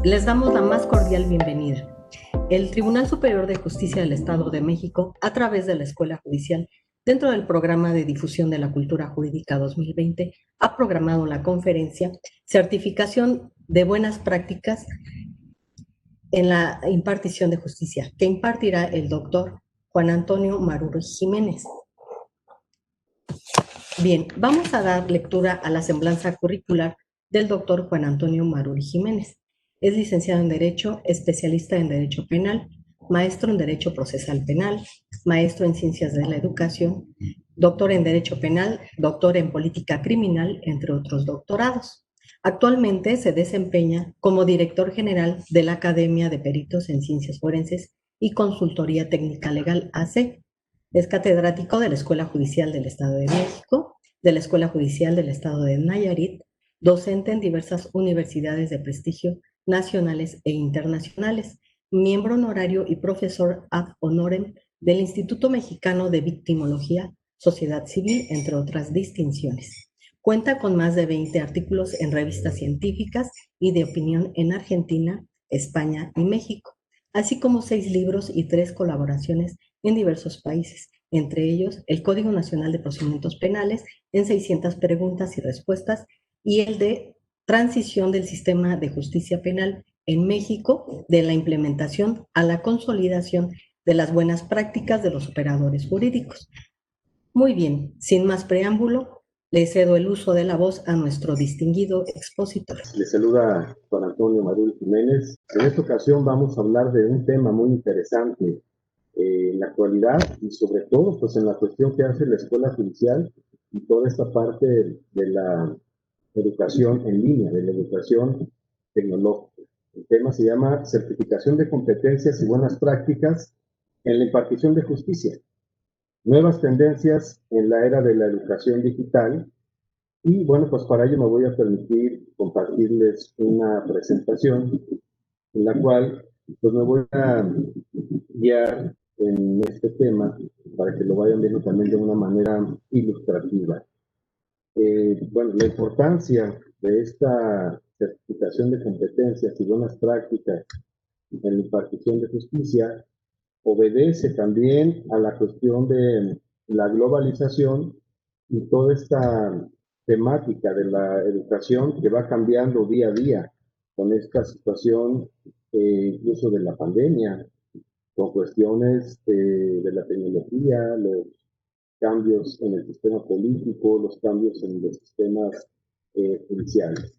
Les damos la más cordial bienvenida. El Tribunal Superior de Justicia del Estado de México, a través de la Escuela Judicial, dentro del Programa de Difusión de la Cultura Jurídica 2020, ha programado la conferencia Certificación de Buenas Prácticas en la Impartición de Justicia, que impartirá el doctor Juan Antonio Maruri Jiménez. Bien, vamos a dar lectura a la semblanza curricular del doctor Juan Antonio Maruri Jiménez. Es licenciado en Derecho, especialista en Derecho Penal, maestro en Derecho Procesal Penal, maestro en Ciencias de la Educación, doctor en Derecho Penal, doctor en Política Criminal, entre otros doctorados. Actualmente se desempeña como director general de la Academia de Peritos en Ciencias Forenses y Consultoría Técnica Legal AC. Es catedrático de la Escuela Judicial del Estado de México, de la Escuela Judicial del Estado de Nayarit, docente en diversas universidades de prestigio nacionales e internacionales, miembro honorario y profesor ad honorem del Instituto Mexicano de Victimología, Sociedad Civil, entre otras distinciones. Cuenta con más de 20 artículos en revistas científicas y de opinión en Argentina, España y México, así como 6 libros y 3 colaboraciones en diversos países, entre ellos el Código Nacional de Procedimientos Penales en 600 preguntas y respuestas y el de Transición del Sistema de Justicia Penal en México, de la implementación a la consolidación de las buenas prácticas de los operadores jurídicos. Muy bien, sin más preámbulo, le cedo el uso de la voz a nuestro distinguido expositor. Le saluda Juan Antonio Maruri Jiménez. En esta ocasión vamos a hablar de un tema muy interesante en la actualidad y sobre todo pues en la cuestión que hace la Escuela Judicial y toda esta parte de la educación en línea, de la educación tecnológica. El tema se llama Certificación de Competencias y Buenas Prácticas en la Impartición de Justicia. Nuevas tendencias en la era de la educación digital. Y bueno, pues para ello me voy a permitir compartirles una presentación en la cual pues me voy a guiar en este tema para que lo vayan viendo también de una manera ilustrativa. Bueno, la importancia de esta certificación de competencias y buenas prácticas en la impartición de justicia obedece también a la cuestión de la globalización y toda esta temática de la educación que va cambiando día a día con esta situación, incluso de la pandemia, con cuestiones de la tecnología, los cambios en el sistema político, los cambios en los sistemas judiciales.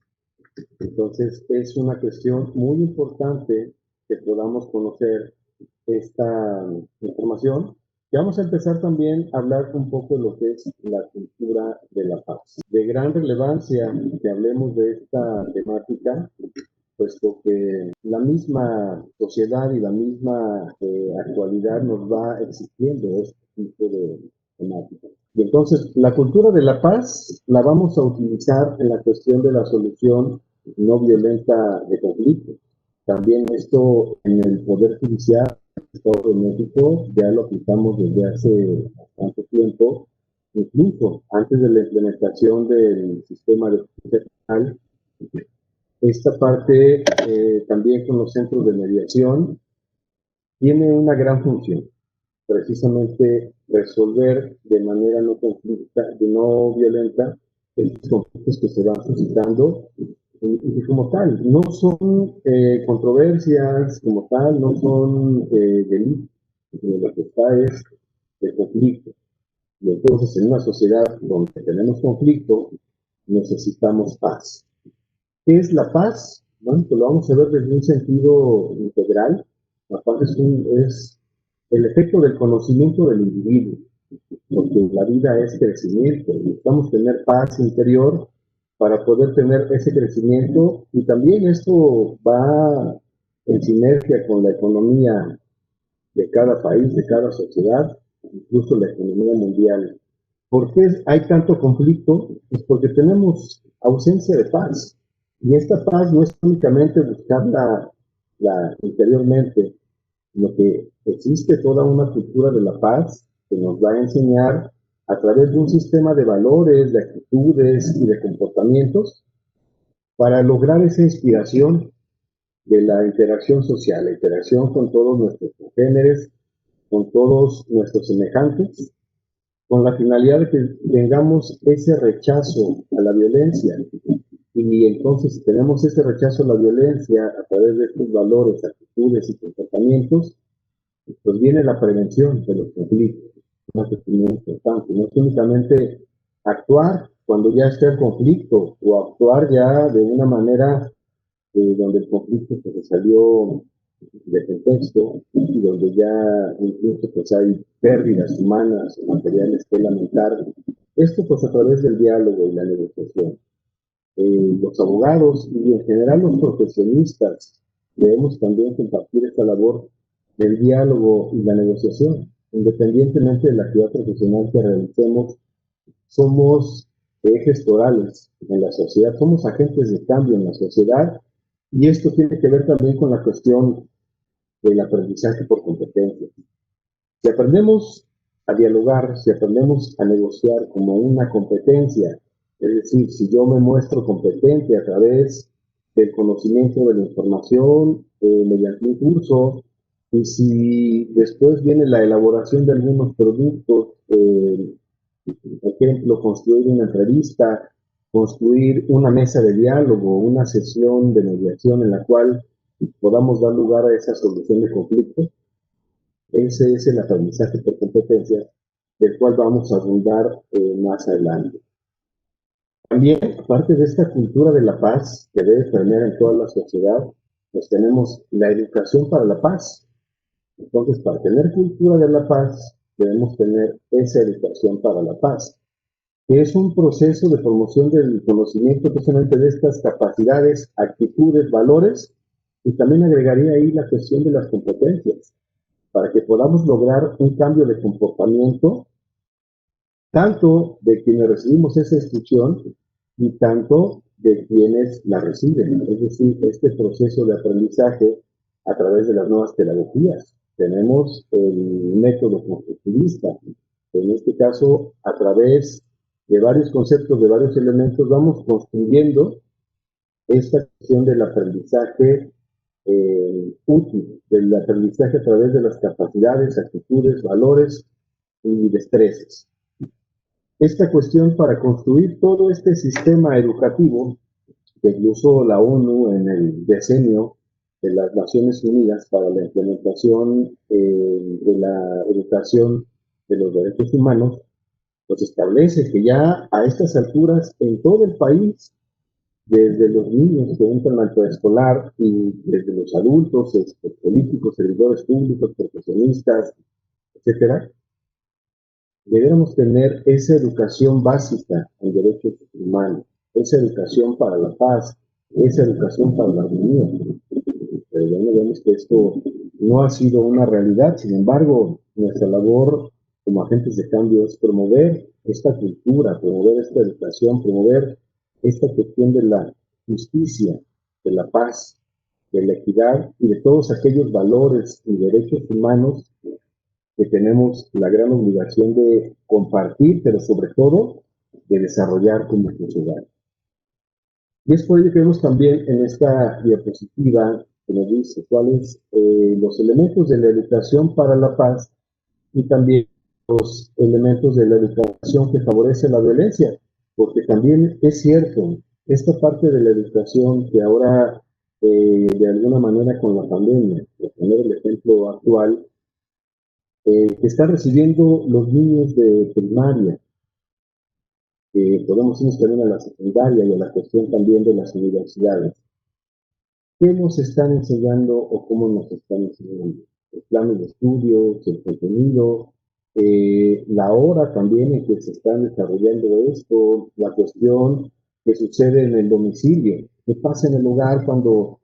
Entonces, es una cuestión muy importante que podamos conocer esta información. Y vamos a empezar también a hablar un poco de lo que es la cultura de la paz. De gran relevancia que hablemos de esta temática, puesto que la misma sociedad y la misma actualidad nos va exigiendo este tipo de temática. Y entonces, la cultura de la paz la vamos a utilizar en la cuestión de la solución no violenta de conflictos. También esto en el Poder Judicial del Estado de México ya lo aplicamos desde hace bastante tiempo, incluso antes de la implementación del sistema de justicia penal. Esta parte también con los centros de mediación tiene una gran función, precisamente resolver de manera no conflicta, no violenta, los conflictos que se van suscitando y como tal, no son controversias como tal, no son delitos, sino lo que está es el conflicto. Y entonces, en una sociedad donde tenemos conflicto, necesitamos paz. ¿Qué es la paz? Bueno, pues lo vamos a ver desde un sentido integral. La paz es el efecto del conocimiento del individuo, porque la vida es crecimiento. Necesitamos tener paz interior para poder tener ese crecimiento, y también esto va en sinergia con la economía de cada país, de cada sociedad, incluso la economía mundial. ¿Por qué hay tanto conflicto? Pues porque tenemos ausencia de paz. Y esta paz no es únicamente buscarla interiormente, sino que existe toda una cultura de la paz que nos va a enseñar a través de un sistema de valores, de actitudes y de comportamientos para lograr esa inspiración de la interacción social, la interacción con todos nuestros congéneres, con todos nuestros semejantes, con la finalidad de que tengamos ese rechazo a la violencia. Y entonces, si tenemos ese rechazo a la violencia a través de estos valores, actitudes y comportamientos, pues viene la prevención de los conflictos. Una cuestión muy importante. No es únicamente actuar cuando ya está el conflicto o actuar ya de una manera donde el conflicto pues, se salió de contexto y donde ya incluso pues, hay pérdidas humanas o materiales que lamentar. Esto pues a través del diálogo y la negociación. Los abogados y en general los profesionistas debemos también compartir esta labor del diálogo y la negociación. Independientemente de la actividad profesional que realicemos, somos ejes torales en la sociedad, somos agentes de cambio en la sociedad y esto tiene que ver también con la cuestión del aprendizaje por competencia. Si aprendemos a dialogar, si aprendemos a negociar como una competencia, es decir, si yo me muestro competente a través del conocimiento de la información mediante un curso, y si después viene la elaboración de algunos productos, por ejemplo, construir una entrevista, construir una mesa de diálogo, una sesión de mediación en la cual podamos dar lugar a esa solución de conflictos, ese es el aprendizaje por competencia, del cual vamos a abundar más adelante. También, aparte de esta cultura de la paz que debe permear en toda la sociedad, pues tenemos la educación para la paz. Entonces, para tener cultura de la paz, debemos tener esa educación para la paz, que es un proceso de promoción del conocimiento precisamente de estas capacidades, actitudes, valores, y también agregaría ahí la cuestión de las competencias, para que podamos lograr un cambio de comportamiento, tanto de quienes recibimos esa instrucción y tanto de quienes la reciben. Es decir, este proceso de aprendizaje a través de las nuevas pedagogías. Tenemos el método constructivista. En este caso, a través de varios conceptos, de varios elementos, vamos construyendo esta cuestión del aprendizaje útil, del aprendizaje a través de las capacidades, actitudes, valores y destrezas. Esta cuestión para construir todo este sistema educativo que incluso la ONU en el decenio de las Naciones Unidas para la implementación de la educación de los derechos humanos, pues establece que ya a estas alturas en todo el país, desde los niños que entran al preescolar y desde los adultos, políticos, servidores públicos, profesionistas, etcétera, deberíamos tener esa educación básica en derechos humanos, esa educación para la paz, esa educación para la armonía. Pero ya vemos que esto no ha sido una realidad, sin embargo, nuestra labor como agentes de cambio es promover esta cultura, promover esta educación, promover esta cuestión de la justicia, de la paz, de la equidad y de todos aquellos valores y derechos humanos que tenemos la gran obligación de compartir, pero sobre todo de desarrollar como sociedad. Y es por ello que vemos también en esta diapositiva que nos dice cuáles los elementos de la educación para la paz y también los elementos de la educación que favorece la violencia, porque también es cierto, esta parte de la educación que ahora, de alguna manera con la pandemia, por poner el ejemplo actual, que están recibiendo los niños de primaria, podemos irnos también a la secundaria y a la cuestión también de las universidades. ¿Qué nos están enseñando o cómo nos están enseñando? El plan de estudios, el contenido, la hora también en que se están desarrollando esto, la cuestión que sucede en el domicilio, qué pasa en el hogar cuando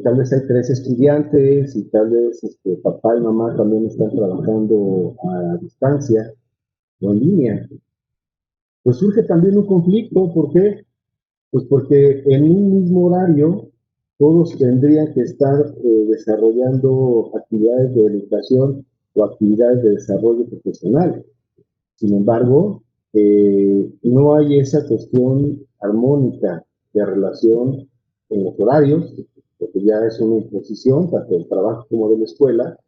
tal vez hay 3 estudiantes y tal vez papá y mamá también están trabajando a distancia o en línea. Pues surge también un conflicto, ¿por qué? Pues porque en un mismo horario todos tendrían que estar desarrollando actividades de educación o actividades de desarrollo profesional. Sin embargo, no hay esa cuestión armónica de relación en los horarios, porque ya es una imposición tanto del trabajo como de la escuela.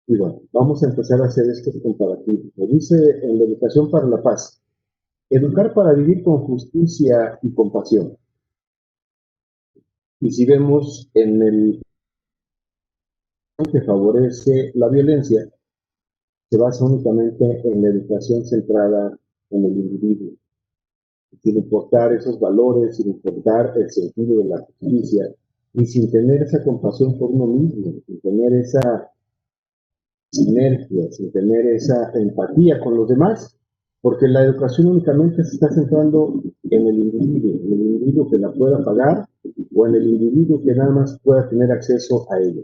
Y bueno, vamos a empezar a hacer estos comparativos. Me dice en la Educación para la Paz: educar para vivir con justicia y compasión. Y si vemos en el que favorece la violencia, se basa únicamente en la educación centrada en el individuo, sin importar esos valores, sin importar el sentido de la justicia, y sin tener esa compasión por uno mismo, sin tener esa sinergia, sin tener esa empatía con los demás, porque la educación únicamente se está centrando en el individuo que la pueda pagar o en el individuo que nada más pueda tener acceso a ella.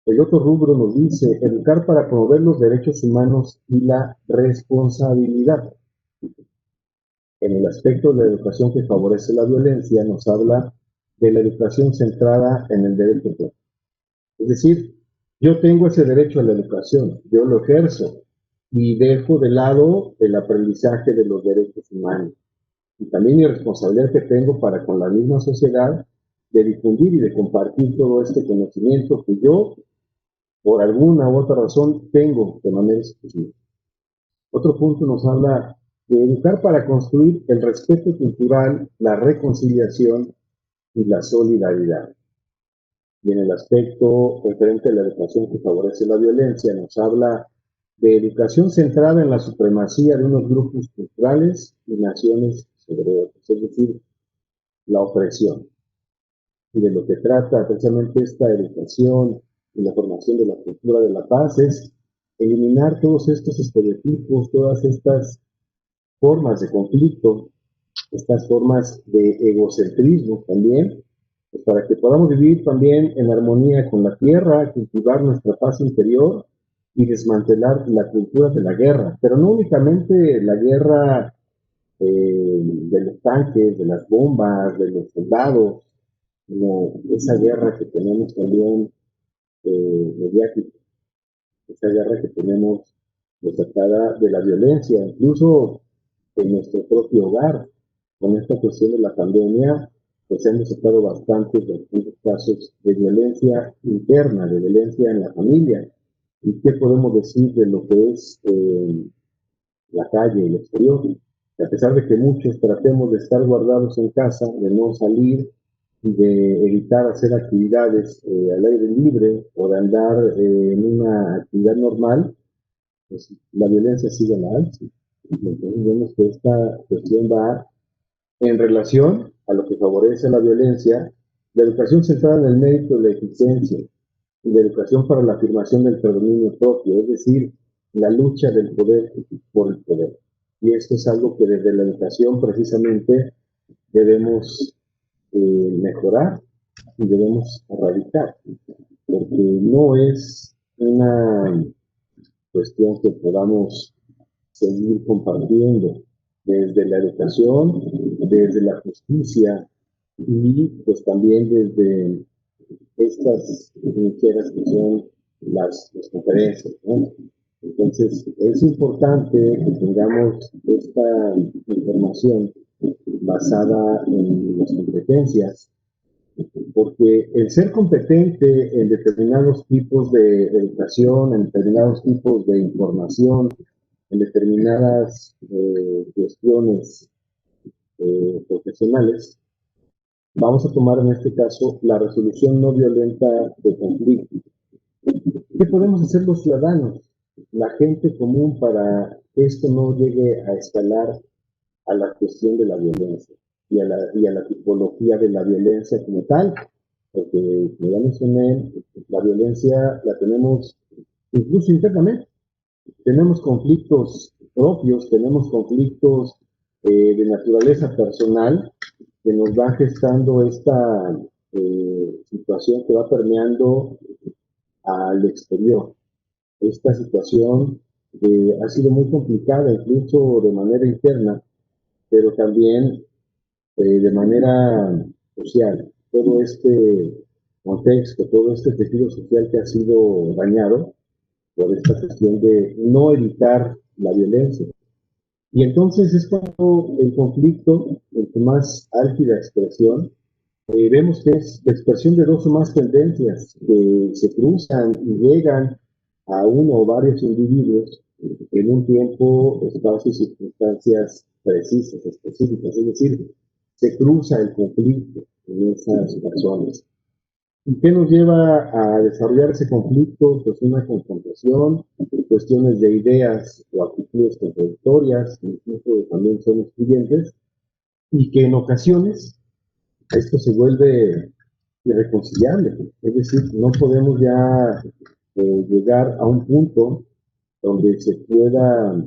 El otro rubro nos dice educar para promover los derechos humanos y la responsabilidad. En el aspecto de la educación que favorece la violencia, nos habla de la educación centrada en el derecho humano. Es decir, yo tengo ese derecho a la educación, yo lo ejerzo y dejo de lado el aprendizaje de los derechos humanos. Y también mi responsabilidad que tengo para con la misma sociedad de difundir y de compartir todo este conocimiento que yo, por alguna u otra razón, tengo de manera exclusiva. Otro punto nos habla de educar para construir el respeto cultural, la reconciliación y la solidaridad. Y en el aspecto referente a la educación que favorece la violencia, nos habla de educación centrada en la supremacía de unos grupos culturales y naciones sobre otros, es decir, la opresión. Y de lo que trata precisamente esta educación y la formación de la cultura de la paz es eliminar todos estos estereotipos, todas estas formas de conflicto, estas formas de egocentrismo también, pues para que podamos vivir también en armonía con la tierra, cultivar nuestra paz interior y desmantelar la cultura de la guerra, pero no únicamente la guerra de los tanques, de las bombas, de los soldados, sino esa guerra que tenemos también mediática, esa guerra que tenemos desatada de la violencia, incluso en nuestro propio hogar. Con esta cuestión de la pandemia, pues hemos estado bastantes casos de violencia interna, de violencia en la familia. ¿Y qué podemos decir de lo que es la calle, el exterior? Que a pesar de que muchos tratemos de estar guardados en casa, de no salir y de evitar hacer actividades al aire libre o de andar en una actividad normal, pues la violencia sigue a la alza. Entonces vemos que esta cuestión va en relación a lo que favorece la violencia, la educación centrada en el mérito de la eficiencia y la educación para la afirmación del predominio propio, es decir, la lucha del poder por el poder. Y esto es algo que desde la educación precisamente debemos mejorar y debemos erradicar, porque no es una cuestión que podamos seguir compartiendo desde la educación, desde la justicia y pues también desde estas trincheras que son las conferencias, ¿no? Entonces es importante que tengamos esta información basada en las competencias, porque el ser competente en determinados tipos de educación, en determinados tipos de información, en determinadas cuestiones profesionales, vamos a tomar en este caso la resolución no violenta de conflictos. ¿Qué podemos hacer los ciudadanos, la gente común, para que esto no llegue a escalar a la cuestión de la violencia y a la tipología de la violencia como tal? Porque, como ya mencioné, la violencia la tenemos incluso internamente. Tenemos conflictos propios, tenemos conflictos de naturaleza personal que nos va gestando esta situación que va permeando al exterior. Esta situación ha sido muy complicada, incluso de manera interna, pero también de manera social. Todo este contexto, todo este tejido social que ha sido dañado por esta cuestión de no evitar la violencia. Y entonces es cuando el conflicto, en su más álgida expresión, vemos que es la expresión de dos o más tendencias que se cruzan y llegan a uno o varios individuos en un tiempo, espacio y circunstancias precisas, específicas, es decir, se cruza el conflicto en esas personas. ¿Y qué nos lleva a desarrollar ese conflicto? Pues una confrontación, cuestiones de ideas o actitudes contradictorias, incluso también son excluyentes, y que en ocasiones esto se vuelve irreconciliable. Es decir, no podemos ya llegar a un punto donde se pueda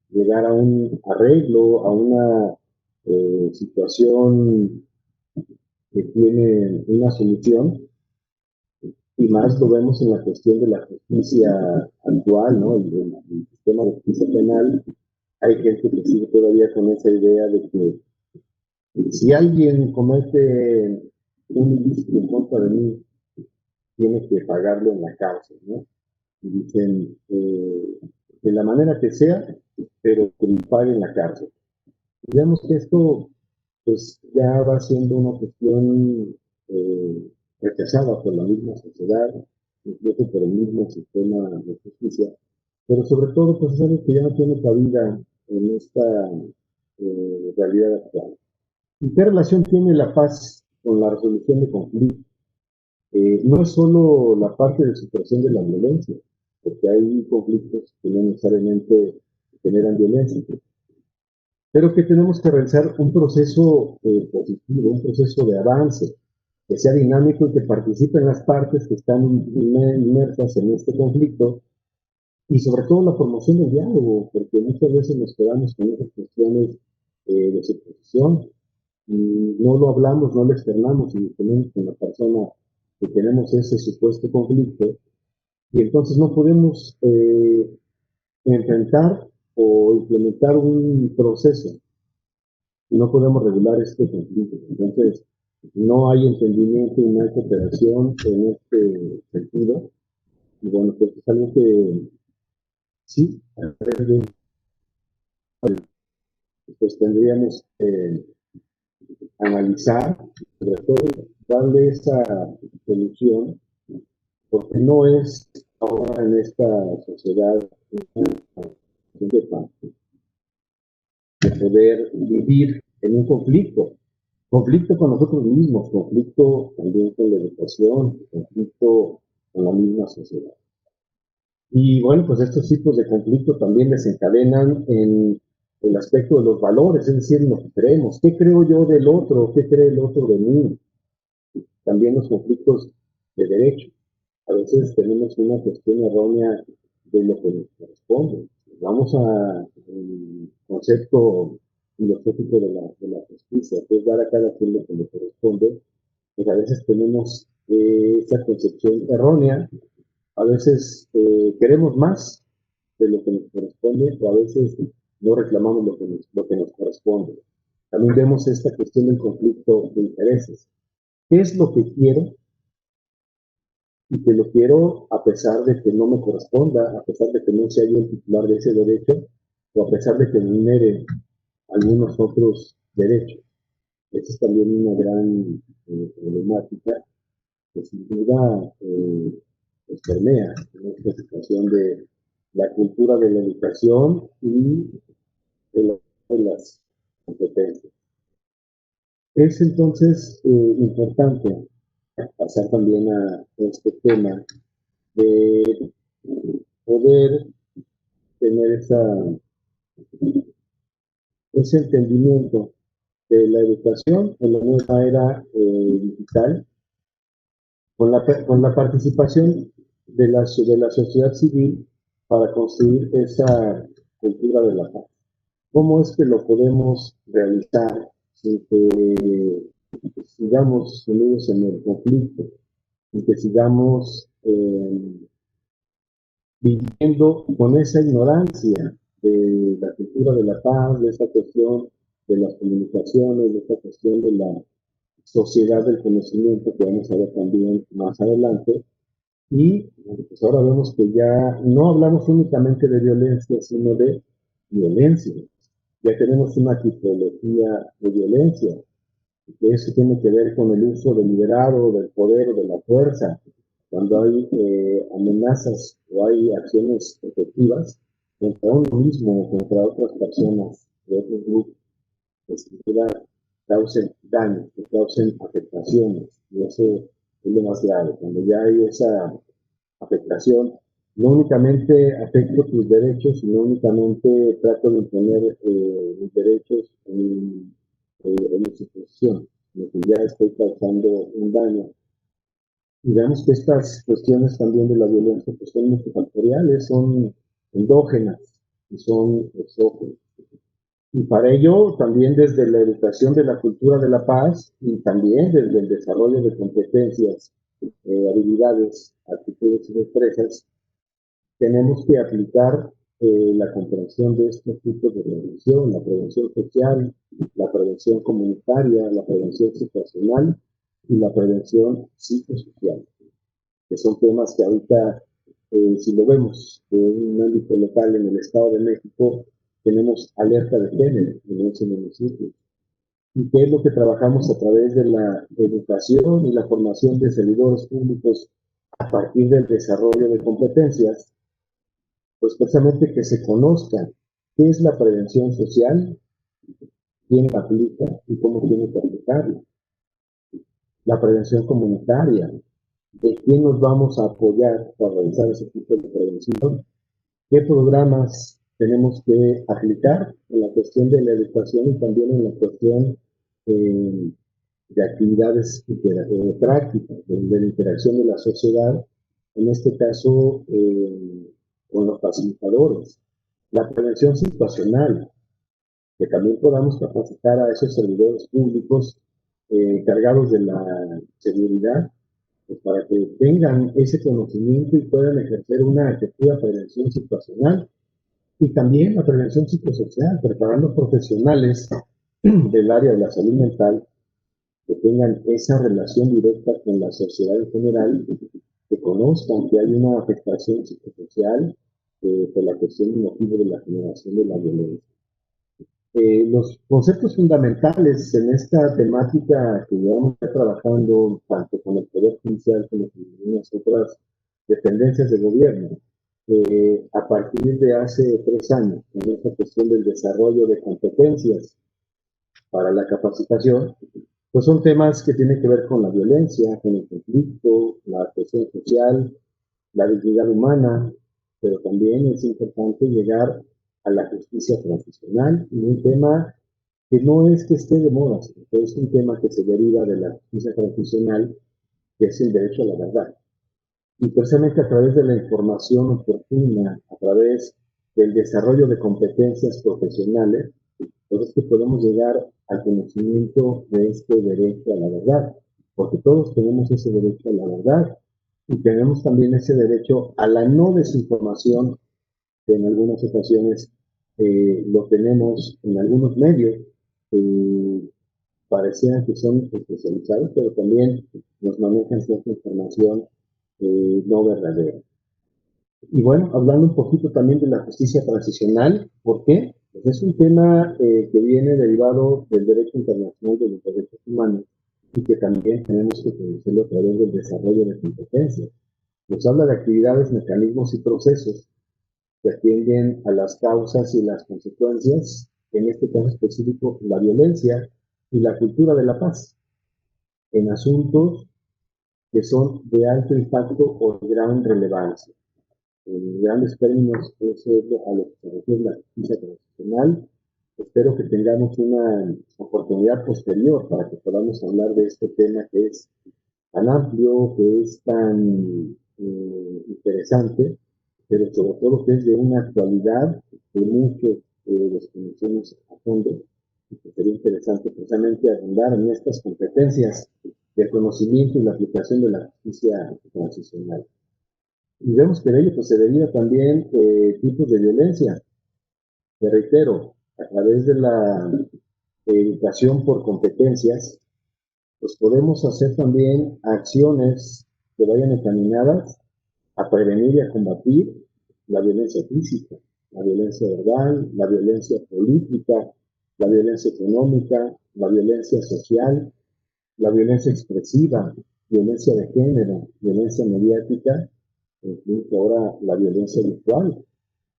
llegar a un arreglo, a una situación que tiene una solución, y más lo vemos en la cuestión de la justicia actual, ¿no? El sistema de justicia penal. Hay gente que sigue todavía con esa idea de que si alguien comete un ilícito en contra de mí, tiene que pagarlo en la cárcel, ¿no? Y dicen, de la manera que sea, pero que me pague en la cárcel. Digamos que esto, pues, ya va siendo una cuestión eh, rechazada por la misma sociedad, incluso por el mismo sistema de justicia, pero sobre todo, pues, es algo que ya no tiene cabida en esta realidad actual. ¿Y qué relación tiene la paz con la resolución de conflictos? No es solo la parte de superación de la violencia, porque hay conflictos que no necesariamente generan violencia, pero que tenemos que realizar un proceso positivo, un proceso de avance, que sea dinámico y que participen las partes que están inmersas en este conflicto, y sobre todo la promoción del diálogo, porque muchas veces nos quedamos con esas cuestiones de suposición y no lo hablamos, no lo externamos y tenemos con la persona que tenemos ese supuesto conflicto, y entonces no podemos enfrentar o implementar un proceso, no podemos regular este conflicto. Entonces, no hay entendimiento y no hay cooperación en este sentido. Y bueno, pues es algo que sí, pues tendríamos que analizar, sobre todo darle esa solución, porque no es ahora en esta sociedad de poder vivir en un conflicto con nosotros mismos, conflicto también con la educación, conflicto con la misma sociedad. Y bueno, pues estos tipos de conflicto también desencadenan en el aspecto de los valores, es decir, lo que creemos, qué creo yo del otro, qué cree el otro de mí. También los conflictos de derecho. A veces tenemos una cuestión errónea de lo que nos corresponde. Vamos a el concepto filosófico de la justicia, que es dar a cada quien lo que le corresponde. Pues a veces tenemos esa concepción errónea, a veces queremos más de lo que nos corresponde, o a veces no reclamamos lo que nos corresponde. También vemos esta cuestión del conflicto de intereses. ¿Qué es lo que quiero? Y que lo quiero a pesar de que no me corresponda, a pesar de que no sea yo el titular de ese derecho, o a pesar de que me vulnere algunos otros derechos. Esa es también una gran problemática que sin duda pues permea en esta situación de la cultura de la educación y de las competencias. Es entonces importante pasar también a este tema de poder tener ese entendimiento de la educación en la nueva era digital, con la participación de la sociedad civil para construir esa cultura de la paz. ¿Cómo es que lo podemos realizar sin que sigamos sumidos en el conflicto y que sigamos viviendo con esa ignorancia de la cultura de la paz, de esa cuestión de las comunicaciones, de esta cuestión de la sociedad del conocimiento que vamos a ver también más adelante? Y pues ahora vemos que ya no hablamos únicamente de violencia, sino de violencia. Ya tenemos una tipología de violencia. que eso tiene que ver con el uso deliberado del poder o de la fuerza, cuando hay amenazas o hay acciones efectivas contra uno mismo o contra otras personas de otros grupos, que sin duda causen daño, que causen afectaciones, y eso es lo más grave, cuando ya hay esa afectación, no únicamente afecto tus derechos, sino únicamente trato de imponer mis derechos en mi situación, lo que ya estoy causando un daño. Y vemos que estas cuestiones también de la violencia pues son multifactoriales, son endógenas y son exógenas. Y para ello, también desde la educación de la cultura de la paz y también desde el desarrollo de competencias, habilidades, actitudes y destrezas, tenemos que aplicar la comprensión de estos tipos de prevención, la prevención social, la prevención comunitaria, la prevención situacional y la prevención psicosocial, que son temas que ahorita, si lo vemos en un ámbito local en el Estado de México, tenemos alerta de género en ese municipio. ¿Y qué es lo que trabajamos a través de la educación y la formación de servidores públicos a partir del desarrollo de competencias? Pues precisamente que se conozca qué es la prevención social, quién la aplica y cómo tiene que aplicarla. La prevención comunitaria, de quién nos vamos a apoyar para realizar ese tipo de prevención, qué programas tenemos que aplicar en la cuestión de la educación y también en la cuestión de actividades prácticas, de la interacción de la sociedad, en este caso con los facilitadores. La prevención situacional, que también podamos capacitar a esos servidores públicos cargados de la seguridad, pues para que tengan ese conocimiento y puedan ejercer una efectiva prevención situacional y también la prevención psicosocial, preparando profesionales del área de la salud mental que tengan esa relación directa con la sociedad en general, que conozcan que hay una afectación psicosocial por la cuestión y motivo de la generación de la violencia. Los conceptos fundamentales en esta temática que llevamos trabajando tanto con el Poder Judicial como con algunas otras dependencias de gobierno, a partir de hace 3 años, en esta cuestión del desarrollo de competencias para la capacitación, pues son temas que tienen que ver con la violencia, con el conflicto, la cuestión social, la dignidad humana, pero también es importante llegar a la justicia transicional, y un tema que no es que esté de moda, sino que es un tema que se deriva de la justicia transicional, que es el derecho a la verdad. Y precisamente a través de la información oportuna, a través del desarrollo de competencias profesionales, pues es que podemos llegar al conocimiento de este derecho a la verdad, porque todos tenemos ese derecho a la verdad y tenemos también ese derecho a la no desinformación, que en algunas ocasiones lo tenemos en algunos medios, parecían que son especializados, pero también nos manejan cierta información no verdadera. Y bueno, hablando un poquito también de la justicia transicional, ¿por qué? Pues es un tema que viene derivado del derecho internacional de los derechos humanos y que también tenemos que conocerlo a través del desarrollo de competencias. Nos habla de actividades, mecanismos y procesos que atienden a las causas y las consecuencias, en este caso específico, la violencia y la cultura de la paz, en asuntos que son de alto impacto o de gran relevancia. En grandes términos, eso es a lo que se refiere la justicia transicional. Espero que tengamos una oportunidad posterior para que podamos hablar de este tema que es tan amplio, que es tan interesante, pero sobre todo que es de una actualidad que muchos desconocemos a fondo, y que sería interesante precisamente abundar en estas competencias de conocimiento y la aplicación de la justicia transicional. Y vemos que de ello pues, se deriva también tipos de violencia. Te reitero, a través de la educación por competencias, pues podemos hacer también acciones que vayan encaminadas a prevenir y a combatir la violencia física, la violencia verbal, la violencia política, la violencia económica, la violencia social la violencia expresiva, violencia de género, violencia mediática, incluso ahora la violencia virtual.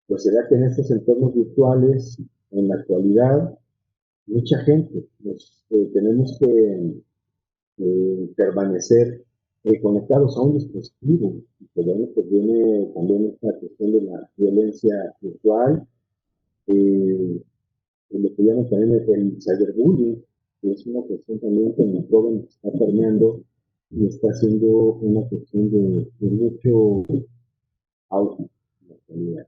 Pues será que en estos entornos virtuales, en la actualidad, mucha gente, tenemos que permanecer conectados a un dispositivo. Y pues, bueno, pues viene también esta cuestión de la violencia virtual, lo que llaman también el cyberbullying, que es una cuestión también que en los jóvenes está permeando y está siendo una cuestión de mucho auge en la actualidad.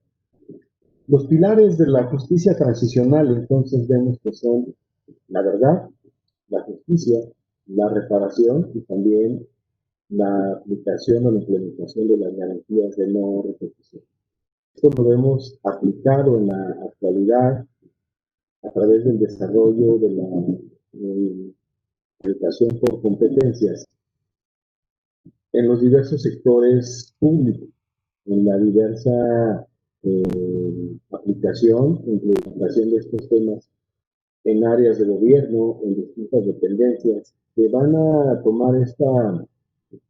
Los pilares de la justicia transicional, entonces, vemos que son la verdad, la justicia, la reparación y también la aplicación o la implementación de las garantías de no repetición. Esto lo vemos aplicado en la actualidad a través del desarrollo de la educación por competencias en los diversos sectores públicos, en la diversa aplicación e implementación de estos temas en áreas de gobierno, en distintas dependencias, que van a tomar esta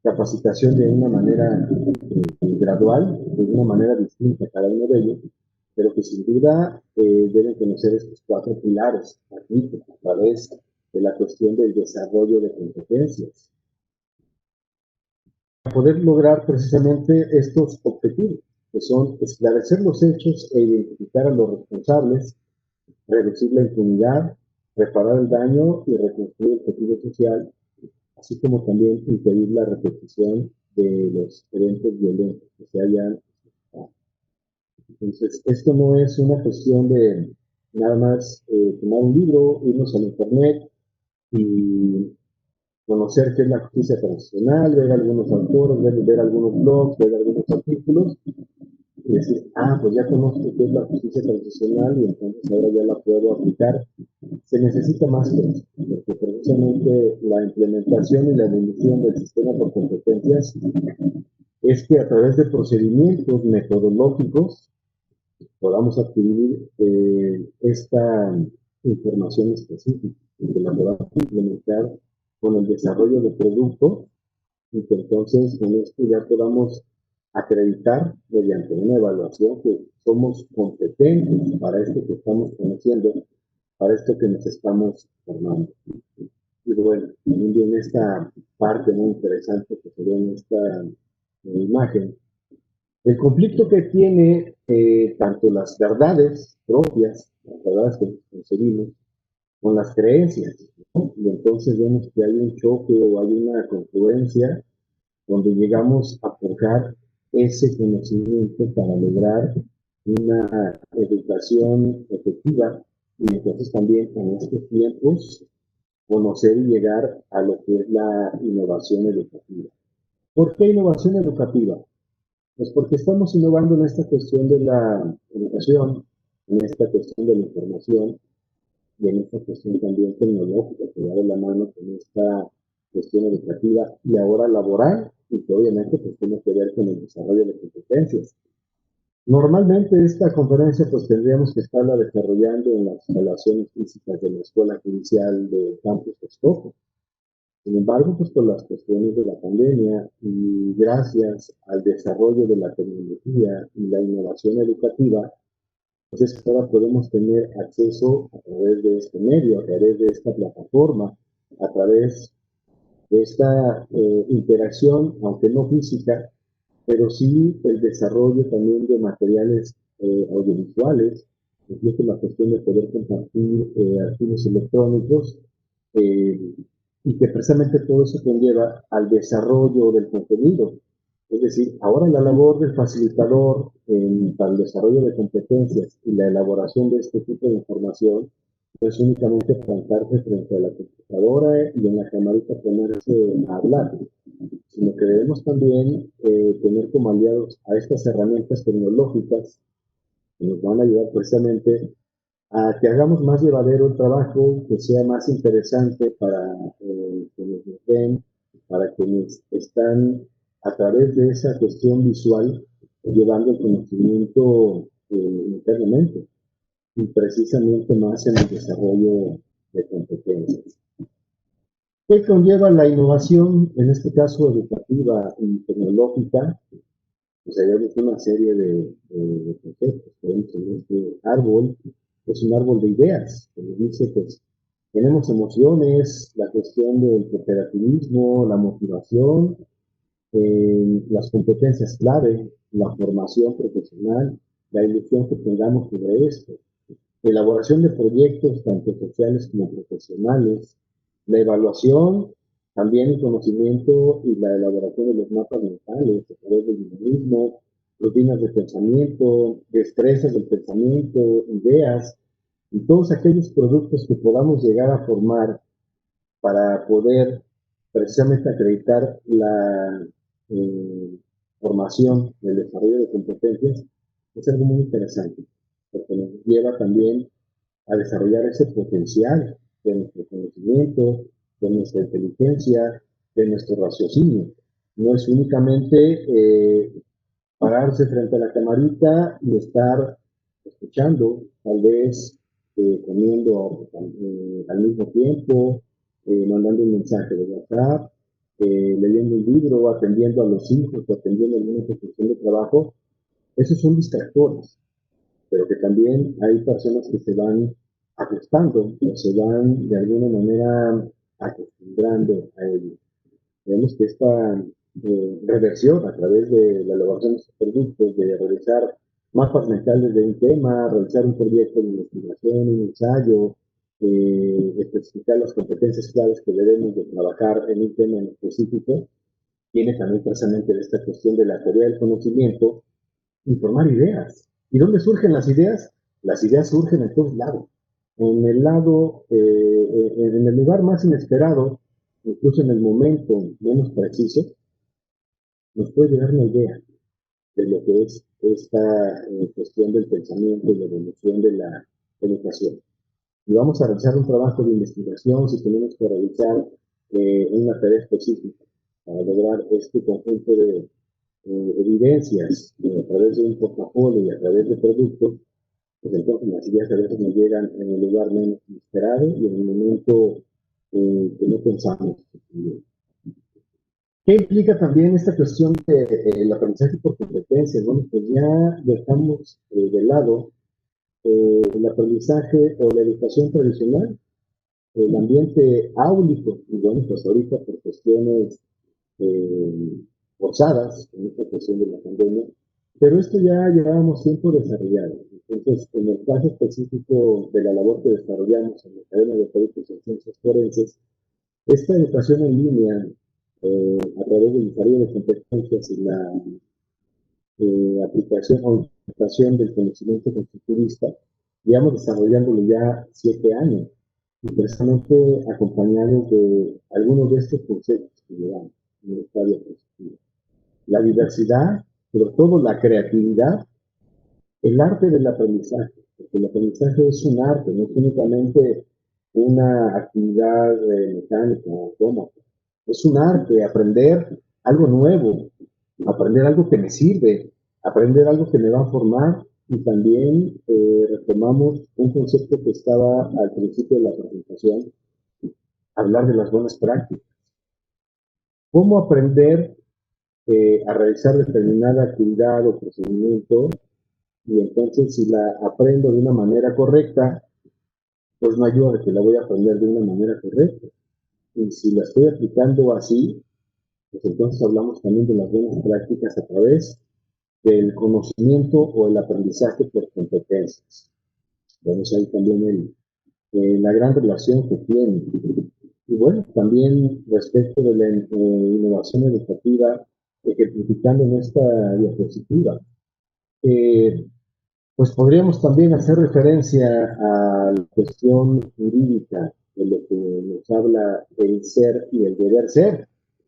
capacitación de una manera gradual, de una manera distinta cada uno de ellos, pero que sin duda deben conocer estos cuatro pilares aquí, a través de la cuestión del desarrollo de competencias. Para poder lograr precisamente estos objetivos, que son esclarecer los hechos e identificar a los responsables, reducir la impunidad, reparar el daño y reconstruir el tejido social, así como también impedir la repetición de los eventos violentos que se hayan presentado. Entonces, esto no es una cuestión de nada más tomar un libro, irnos al internet y conocer qué es la justicia transicional, ver algunos autores, ver algunos blogs, ver algunos artículos y decir, pues ya conozco qué es la justicia transicional y entonces ahora ya la puedo aplicar. Se necesita más que eso, porque precisamente la implementación y la evolución del sistema por competencias es que a través de procedimientos metodológicos podamos adquirir esta información específica y que la podamos implementar con el desarrollo de productos y que entonces con esto ya podamos acreditar mediante una evaluación que somos competentes para esto que estamos conociendo, para esto que nos estamos formando. Y bueno, también viene esta parte muy interesante que se ve en esta imagen. El conflicto que tiene tanto las verdades propias, las verdades que concebimos, con las creencias, ¿no? Y entonces vemos que hay un choque o hay una confluencia donde llegamos a forjar ese conocimiento para lograr una educación efectiva y entonces también en estos tiempos conocer y llegar a lo que es la innovación educativa. ¿Por qué innovación educativa? Pues porque estamos innovando en esta cuestión de la educación, en esta cuestión de la información y en esta cuestión también tecnológica que va de la mano con esta cuestión educativa y ahora laboral y que obviamente pues tiene que ver con el desarrollo de competencias. Normalmente esta conferencia pues tendríamos que estarla desarrollando en las instalaciones físicas de la Escuela Judicial de Campus Texcoco. Sin embargo, pues por las cuestiones de la pandemia y gracias al desarrollo de la tecnología y la innovación educativa, pues ahora podemos tener acceso a través de este medio, a través de esta plataforma, a través de esta interacción, aunque no física, pero sí el desarrollo también de materiales audiovisuales, incluso la cuestión de poder compartir archivos electrónicos, y que precisamente todo eso conlleva al desarrollo del contenido. Es decir, ahora la labor del facilitador para el desarrollo de competencias y la elaboración de este tipo de información no es únicamente plantarse frente a la computadora y en la camarita ponerse a hablar, sino que debemos también tener como aliados a estas herramientas tecnológicas que nos van a ayudar precisamente a que hagamos más llevadero el trabajo, que sea más interesante para quienes nos ven, para quienes están a través de esa cuestión visual llevando el conocimiento internamente y precisamente más en el desarrollo de competencias. ¿Qué conlleva la innovación, en este caso educativa y tecnológica? Pues allá ves una serie de conceptos. Por ejemplo, este árbol es un árbol de ideas, que nos dice, pues, tenemos emociones, la cuestión del cooperativismo, la motivación, las competencias clave, la formación profesional, la ilusión que tengamos sobre esto, elaboración de proyectos tanto sociales como profesionales, la evaluación, también el conocimiento y la elaboración de los mapas mentales a través del dinamismo, rutinas de pensamiento, destrezas del pensamiento, ideas y todos aquellos productos que podamos llegar a formar para poder precisamente acreditar la eh, formación, el desarrollo de competencias, es algo muy interesante, porque nos lleva también a desarrollar ese potencial de nuestro conocimiento, de nuestra inteligencia, de nuestro raciocinio. No es únicamente pararse frente a la camarita y estar escuchando, tal vez comiendo al mismo tiempo, mandando un mensaje de WhatsApp, leyendo un libro, atendiendo a los hijos, atendiendo a alguna cuestión de trabajo. Esos son distractores, pero que también hay personas que se van ajustando o se van de alguna manera acostumbrando a ello. Vemos que esta reversión a través de la elaboración de estos productos, de realizar mapas mentales de un tema, realizar un proyecto de investigación, un ensayo, especificar las competencias claves que debemos de trabajar en un tema en específico, tiene también precisamente esta cuestión de la teoría del conocimiento, informar ideas. ¿Y dónde surgen las ideas? Las ideas surgen en todos lados. En el lado, en el lugar más inesperado, incluso en el momento menos preciso, nos puede llegar una idea de lo que es esta cuestión del pensamiento y la evolución de la educación. Y vamos a realizar un trabajo de investigación si tenemos que realizar una tarea específica para lograr este conjunto de evidencias a través de un portafolio y a través de productos, pues entonces las ideas a veces nos llegan en el lugar menos esperado y en el momento que no pensamos. ¿Qué implica también esta cuestión del aprendizaje por competencias? Bueno, pues ya dejamos de lado el aprendizaje o la educación tradicional, el ambiente áulico, y bueno, pues ahorita por cuestiones eh, forzadas, en esta cuestión de la pandemia, pero esto ya llevábamos tiempo desarrollado. Entonces, en el caso específico de la labor que desarrollamos en la Academia de Peritos en Ciencias Forenses, esta educación en línea, a través del desarrollo de competencias y la aplicación o implementación del conocimiento constructivista, llevamos desarrollándolo ya 7 años, y precisamente acompañado de algunos de estos conceptos que llevamos en el estadio positivo. La diversidad, sobre todo la creatividad, el arte del aprendizaje, porque el aprendizaje es un arte, no es únicamente una actividad mecánica o autómata. Es un arte, aprender algo nuevo, aprender algo que me sirve, aprender algo que me va a formar, y también retomamos un concepto que estaba al principio de la presentación, hablar de las buenas prácticas. ¿Cómo aprender a realizar determinada actividad o procedimiento? Y entonces si la aprendo de una manera correcta, pues no ayuda de que la voy a aprender de una manera correcta. Y si la estoy aplicando así, pues entonces hablamos también de las buenas prácticas a través del conocimiento o el aprendizaje por competencias. Vemos ahí también la gran relación que tiene. Y bueno, también respecto de la innovación educativa, ejemplificando en esta diapositiva, eh, pues podríamos también hacer referencia a la cuestión jurídica de lo que nos habla el ser y el deber ser.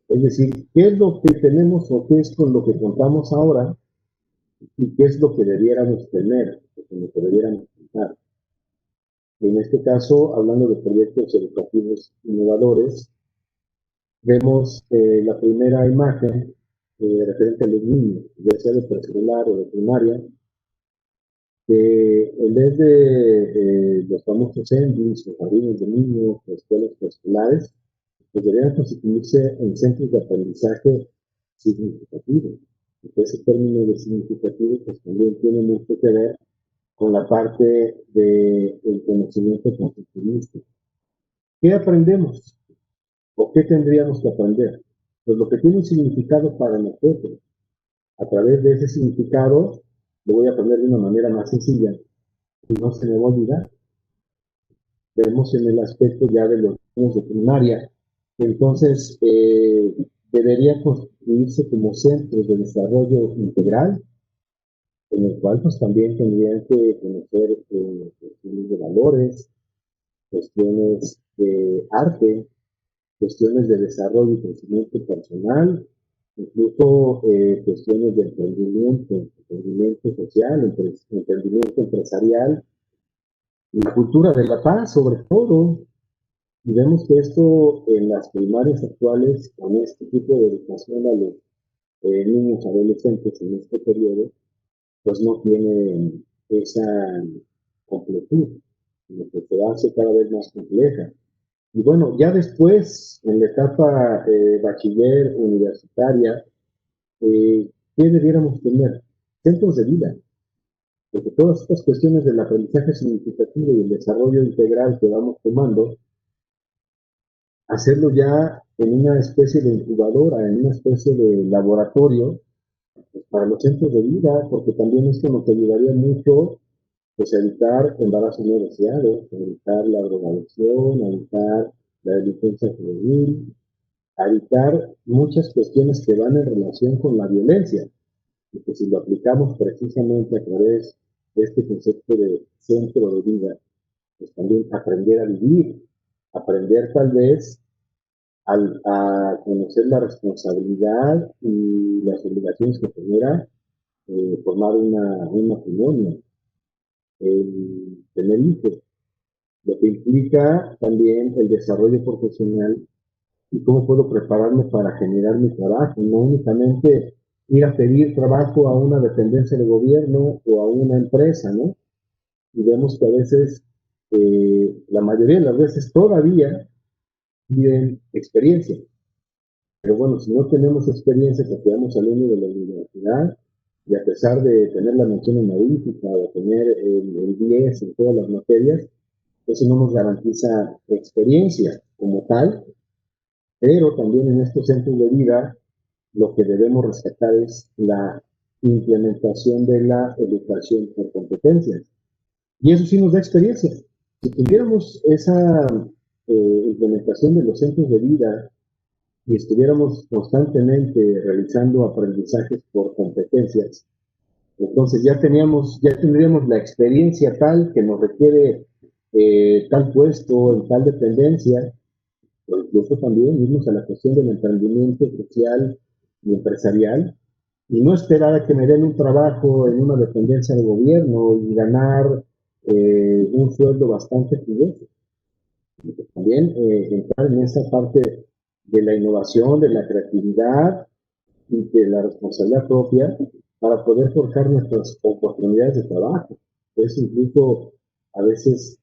Es decir, ¿qué es lo que tenemos o qué es con lo que contamos ahora y qué es lo que debiéramos tener, o con lo que debiéramos contar? En este caso, hablando de proyectos educativos innovadores, vemos la primera imagen referente a los niños, ya sea de preescolar o de primaria, que en vez de los famosos ENDIs o jardines de niños o escuelas preescolares, pues deberían constituirse en centros de aprendizaje significativo. Ese término de significativo pues también tiene mucho que ver con la parte del conocimiento constructivista. ¿Qué aprendemos? ¿O qué tendríamos que aprender? Pues lo que tiene un significado para nosotros. A través de ese significado lo voy a aprender de una manera más sencilla y no se me va a olvidar. Vemos en el aspecto ya de los niños de primaria, que entonces debería constituirse como centros de desarrollo integral, en el cual pues también tendrían que conocer cuestiones de valores, cuestiones de arte, cuestiones de desarrollo y crecimiento personal, incluso cuestiones de emprendimiento social, emprendimiento empresarial, y la cultura de la paz sobre todo. Y vemos que esto en las primarias actuales, con este tipo de educación a los niños adolescentes en este periodo, pues no tiene esa completud, sino que se hace cada vez más compleja. Y bueno, ya después, en la etapa bachiller universitaria, ¿qué debiéramos tener? Centros de vida, porque todas estas cuestiones del aprendizaje significativo y el desarrollo integral que vamos tomando, hacerlo ya en una especie de incubadora, en una especie de laboratorio, pues, para los centros de vida, porque también esto nos ayudaría mucho pues, a evitar embarazos no deseados, a evitar la drogadicción, a evitar la delincuencia juvenil, a evitar muchas cuestiones que van en relación con la violencia, y que si lo aplicamos precisamente a través de este concepto de centro de vida, pues también aprender a vivir, aprender tal vez a conocer la responsabilidad y las obligaciones que genera formar un matrimonio, tener hijos, lo que implica también el desarrollo profesional y cómo puedo prepararme para generar mi trabajo, no únicamente ir a pedir trabajo a una dependencia de gobierno o a una empresa, ¿no? Y vemos que a veces, la mayoría de las veces todavía piden experiencia. Pero bueno, si no tenemos experiencia porque vamos saliendo de la universidad y a pesar de tener la mención honorífica o tener el 10 en todas las materias, eso no nos garantiza experiencia como tal, pero también en estos centros de vida lo que debemos rescatar es la implementación de la educación por competencias. Y eso sí nos da experiencia. Si tuviéramos esa implementación de los centros de vida y estuviéramos constantemente realizando aprendizajes por competencias, entonces ya tendríamos la experiencia tal que nos requiere tal puesto en tal dependencia, o incluso también irnos a la cuestión del emprendimiento social y empresarial, y no esperar a que me den un trabajo en una dependencia del gobierno y ganar un sueldo bastante jugoso. También entrar en esa parte de la innovación, de la creatividad y de la responsabilidad propia para poder forjar nuestras oportunidades de trabajo. Es incluso a veces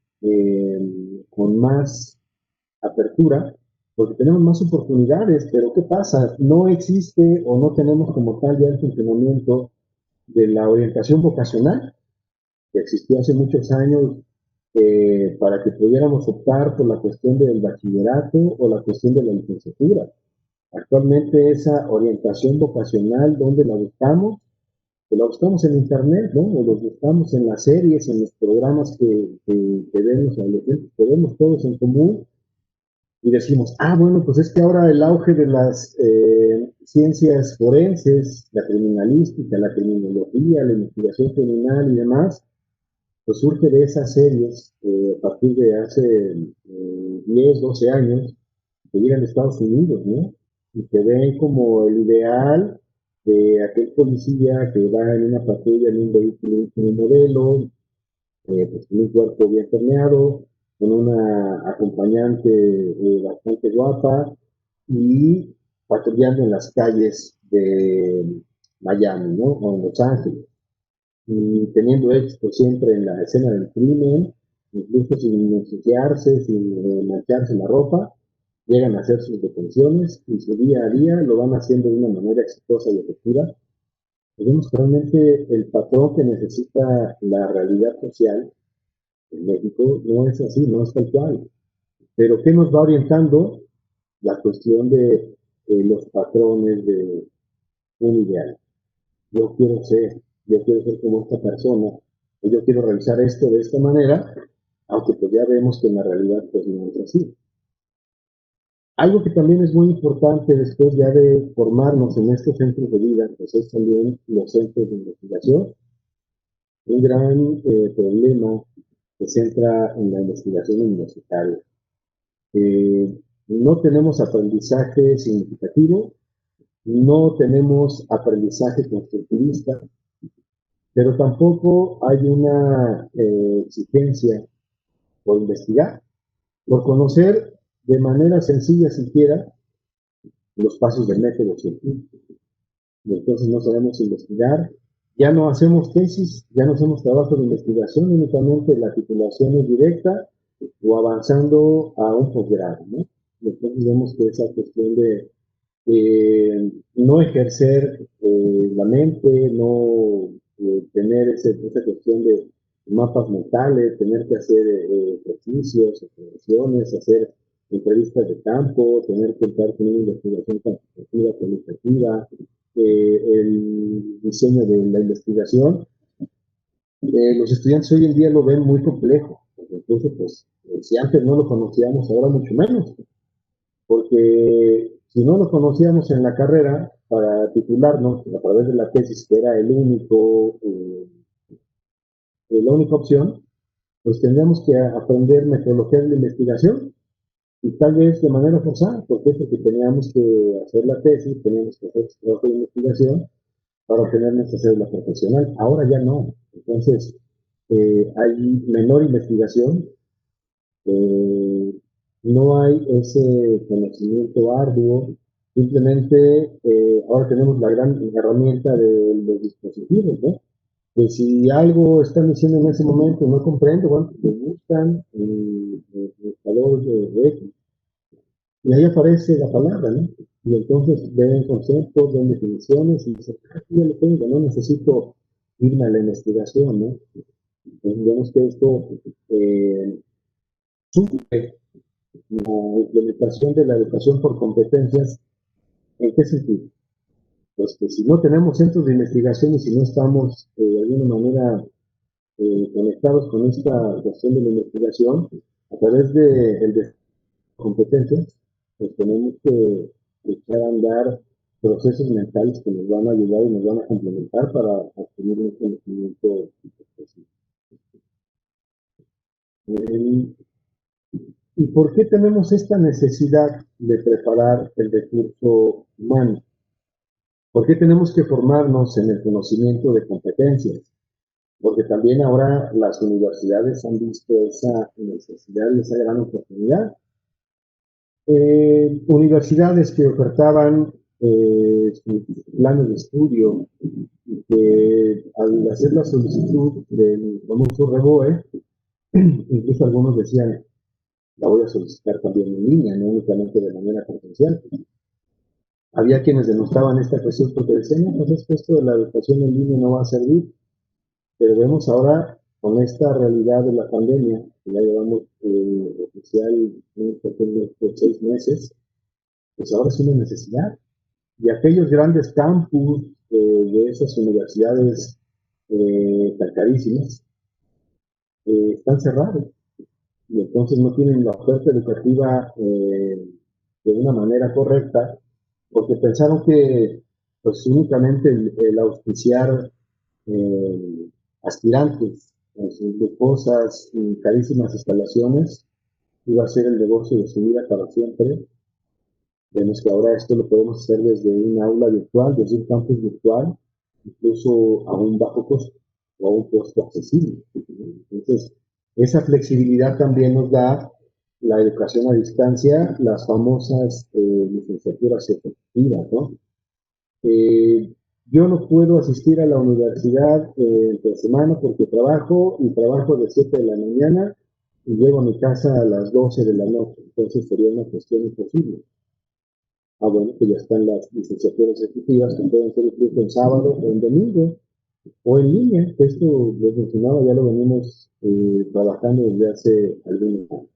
con más apertura, porque tenemos más oportunidades, pero ¿qué pasa? No existe o no tenemos como tal ya el funcionamiento de la orientación vocacional, que existió hace muchos años para que pudiéramos optar por la cuestión del bachillerato o la cuestión de la licenciatura. Actualmente esa orientación vocacional, ¿dónde la buscamos? Pues la buscamos en internet, ¿no? O los buscamos en las series, en los programas que vemos, que vemos todos en común, y decimos, ah, bueno, pues es que ahora el auge de las ciencias forenses, la criminalística, la criminología, la investigación criminal y demás, pues surge de esas series a partir de hace 10, 12 años, que llegan de Estados Unidos, ¿no? Y que ven como el ideal de aquel policía que va en una patrulla en un vehículo, en un modelo, pues con un cuerpo bien torneado, con una acompañante bastante guapa y patrullando en las calles de Miami, ¿no? O en Los Ángeles. Y teniendo éxito siempre en la escena del crimen, incluso sin ensuciarse, sin mancharse la ropa, llegan a hacer sus detenciones y su día a día lo van haciendo de una manera exitosa y efectiva. Vemos que realmente el patrón que necesita la realidad social en México no es así, no es tal cual. Pero ¿qué nos va orientando? La cuestión de los patrones de un ideal. Yo quiero ser, yo quiero ser como esta persona, o yo quiero realizar esto de esta manera, aunque pues ya vemos que en la realidad pues no es así. Algo que también es muy importante después ya de formarnos en estos centros de vida, pues es también los centros de investigación. Un gran problema se centra en la investigación universitaria. No tenemos aprendizaje significativo, no tenemos aprendizaje constructivista, pero tampoco hay una exigencia por investigar, por conocer de manera sencilla siquiera los pasos del método científico. Y entonces no sabemos investigar, ya no hacemos tesis, ya no hacemos trabajo de investigación, únicamente la titulación es directa o avanzando a un posgrado, ¿no? Y entonces vemos que esa cuestión de no ejercer la mente, no tener esa cuestión de mapas mentales, tener que hacer ejercicios, observaciones, hacer entrevistas de campo, tener que entrar con una investigación cuantitativa, cualitativa, el diseño de la investigación. Los estudiantes hoy en día lo ven muy complejo. Entonces, pues, si antes no lo conocíamos, ahora mucho menos. Porque si no lo conocíamos en la carrera, para titularnos a través de la tesis, que era la única opción, pues tendríamos que aprender metodologías de investigación y tal vez de manera forzada. ¿Por qué? Porque teníamos que hacer la tesis, teníamos que hacer trabajo de investigación para obtener nuestra cédula profesional. Ahora ya no. Entonces, hay menor investigación, eh, no hay ese conocimiento arduo, simplemente ahora tenemos la gran herramienta de los dispositivos, ¿no? Que si algo están diciendo en ese momento no comprendo, bueno, pues buscan el valor de X y ahí aparece la palabra, ¿no? Y entonces ven conceptos, ven definiciones y dicen, ah, ya lo tengo, no necesito irme a la investigación, ¿no? Entonces vemos que esto sufre la implementación de la educación por competencias. ¿En qué sentido? Pues que si no tenemos centros de investigación y si no estamos de alguna manera conectados con esta cuestión de la investigación, a través de competencias, pues tenemos que echar a andar procesos mentales que nos van a ayudar y nos van a complementar para obtener un conocimiento específico. ¿Y por qué tenemos esta necesidad de preparar el recurso humano? ¿Por qué tenemos que formarnos en el conocimiento de competencias? Porque también ahora las universidades han visto esa necesidad y esa gran oportunidad. Universidades que ofertaban planes de estudio y que al hacer la solicitud del famoso REBOE, incluso algunos decían, la voy a solicitar también en línea, no únicamente de manera presencial. Había quienes demostraban esta cuestión porque decían, no, pues esto de la educación en línea no va a servir, pero vemos ahora con esta realidad de la pandemia, que ya llevamos oficial por 6 meses, pues ahora es una necesidad. Y aquellos grandes campus de esas universidades tan carísimas están cerrados y entonces no tienen la oferta educativa de una manera correcta porque pensaron que pues únicamente el auspiciar aspirantes de cosas y carísimas instalaciones iba a ser el negocio de su vida para siempre. Vemos que ahora esto lo podemos hacer desde un aula virtual, desde un campus virtual, incluso a un bajo costo o a un costo accesible. Entonces, esa flexibilidad también nos da la educación a distancia, las famosas licenciaturas efectivas, ¿no? Yo no puedo asistir a la universidad entre semana porque trabajo y trabajo de 7 de la mañana y llego a mi casa a las 12 de la noche, entonces sería una cuestión imposible. Bueno, pues ya están las licenciaturas ejecutivas que pueden ser incluso en sábado o en domingo o en línea, que esto les mencionaba, ya lo venimos trabajando desde hace algunos años.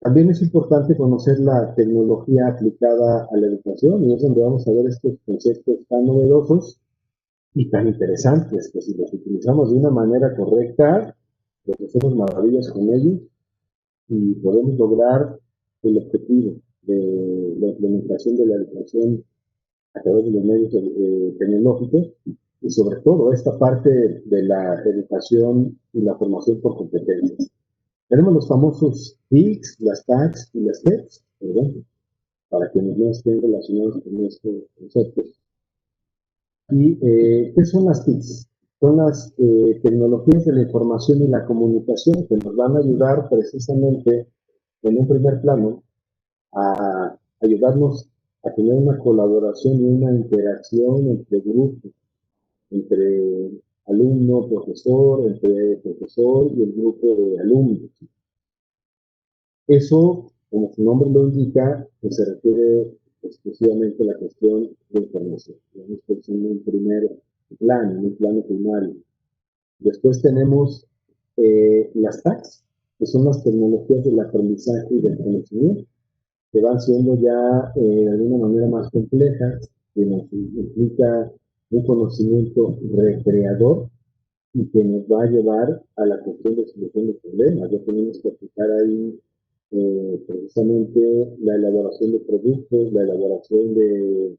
También es importante conocer la tecnología aplicada a la educación y es donde vamos a ver estos conceptos tan novedosos y tan interesantes, que si los utilizamos de una manera correcta, pues hacemos maravillas con ellos y podemos lograr el objetivo de la implementación de la educación a través de los medios tecnológicos y sobre todo esta parte de la educación y la formación por competencias. Tenemos los famosos TICs, las TACs y las TEPs, ¿verdad? Para quienes no estén relacionados con estos conceptos. ¿Y qué son las TICs? Son las tecnologías de la información y la comunicación que nos van a ayudar precisamente en un primer plano a ayudarnos a tener una colaboración y una interacción entre grupos, entre alumno, profesor, entre profesor y el grupo de alumnos. Eso, como su nombre lo indica, pues se refiere exclusivamente a la cuestión de información. Esto es en un primer plano, en un plano primario. Después tenemos las TACs, que son las tecnologías del aprendizaje y del conocimiento, que van siendo ya de alguna manera más complejas, que nos implica un conocimiento recreador y que nos va a llevar a la cuestión de solución de problemas. Ya tenemos que aplicar ahí precisamente la elaboración de productos, la elaboración de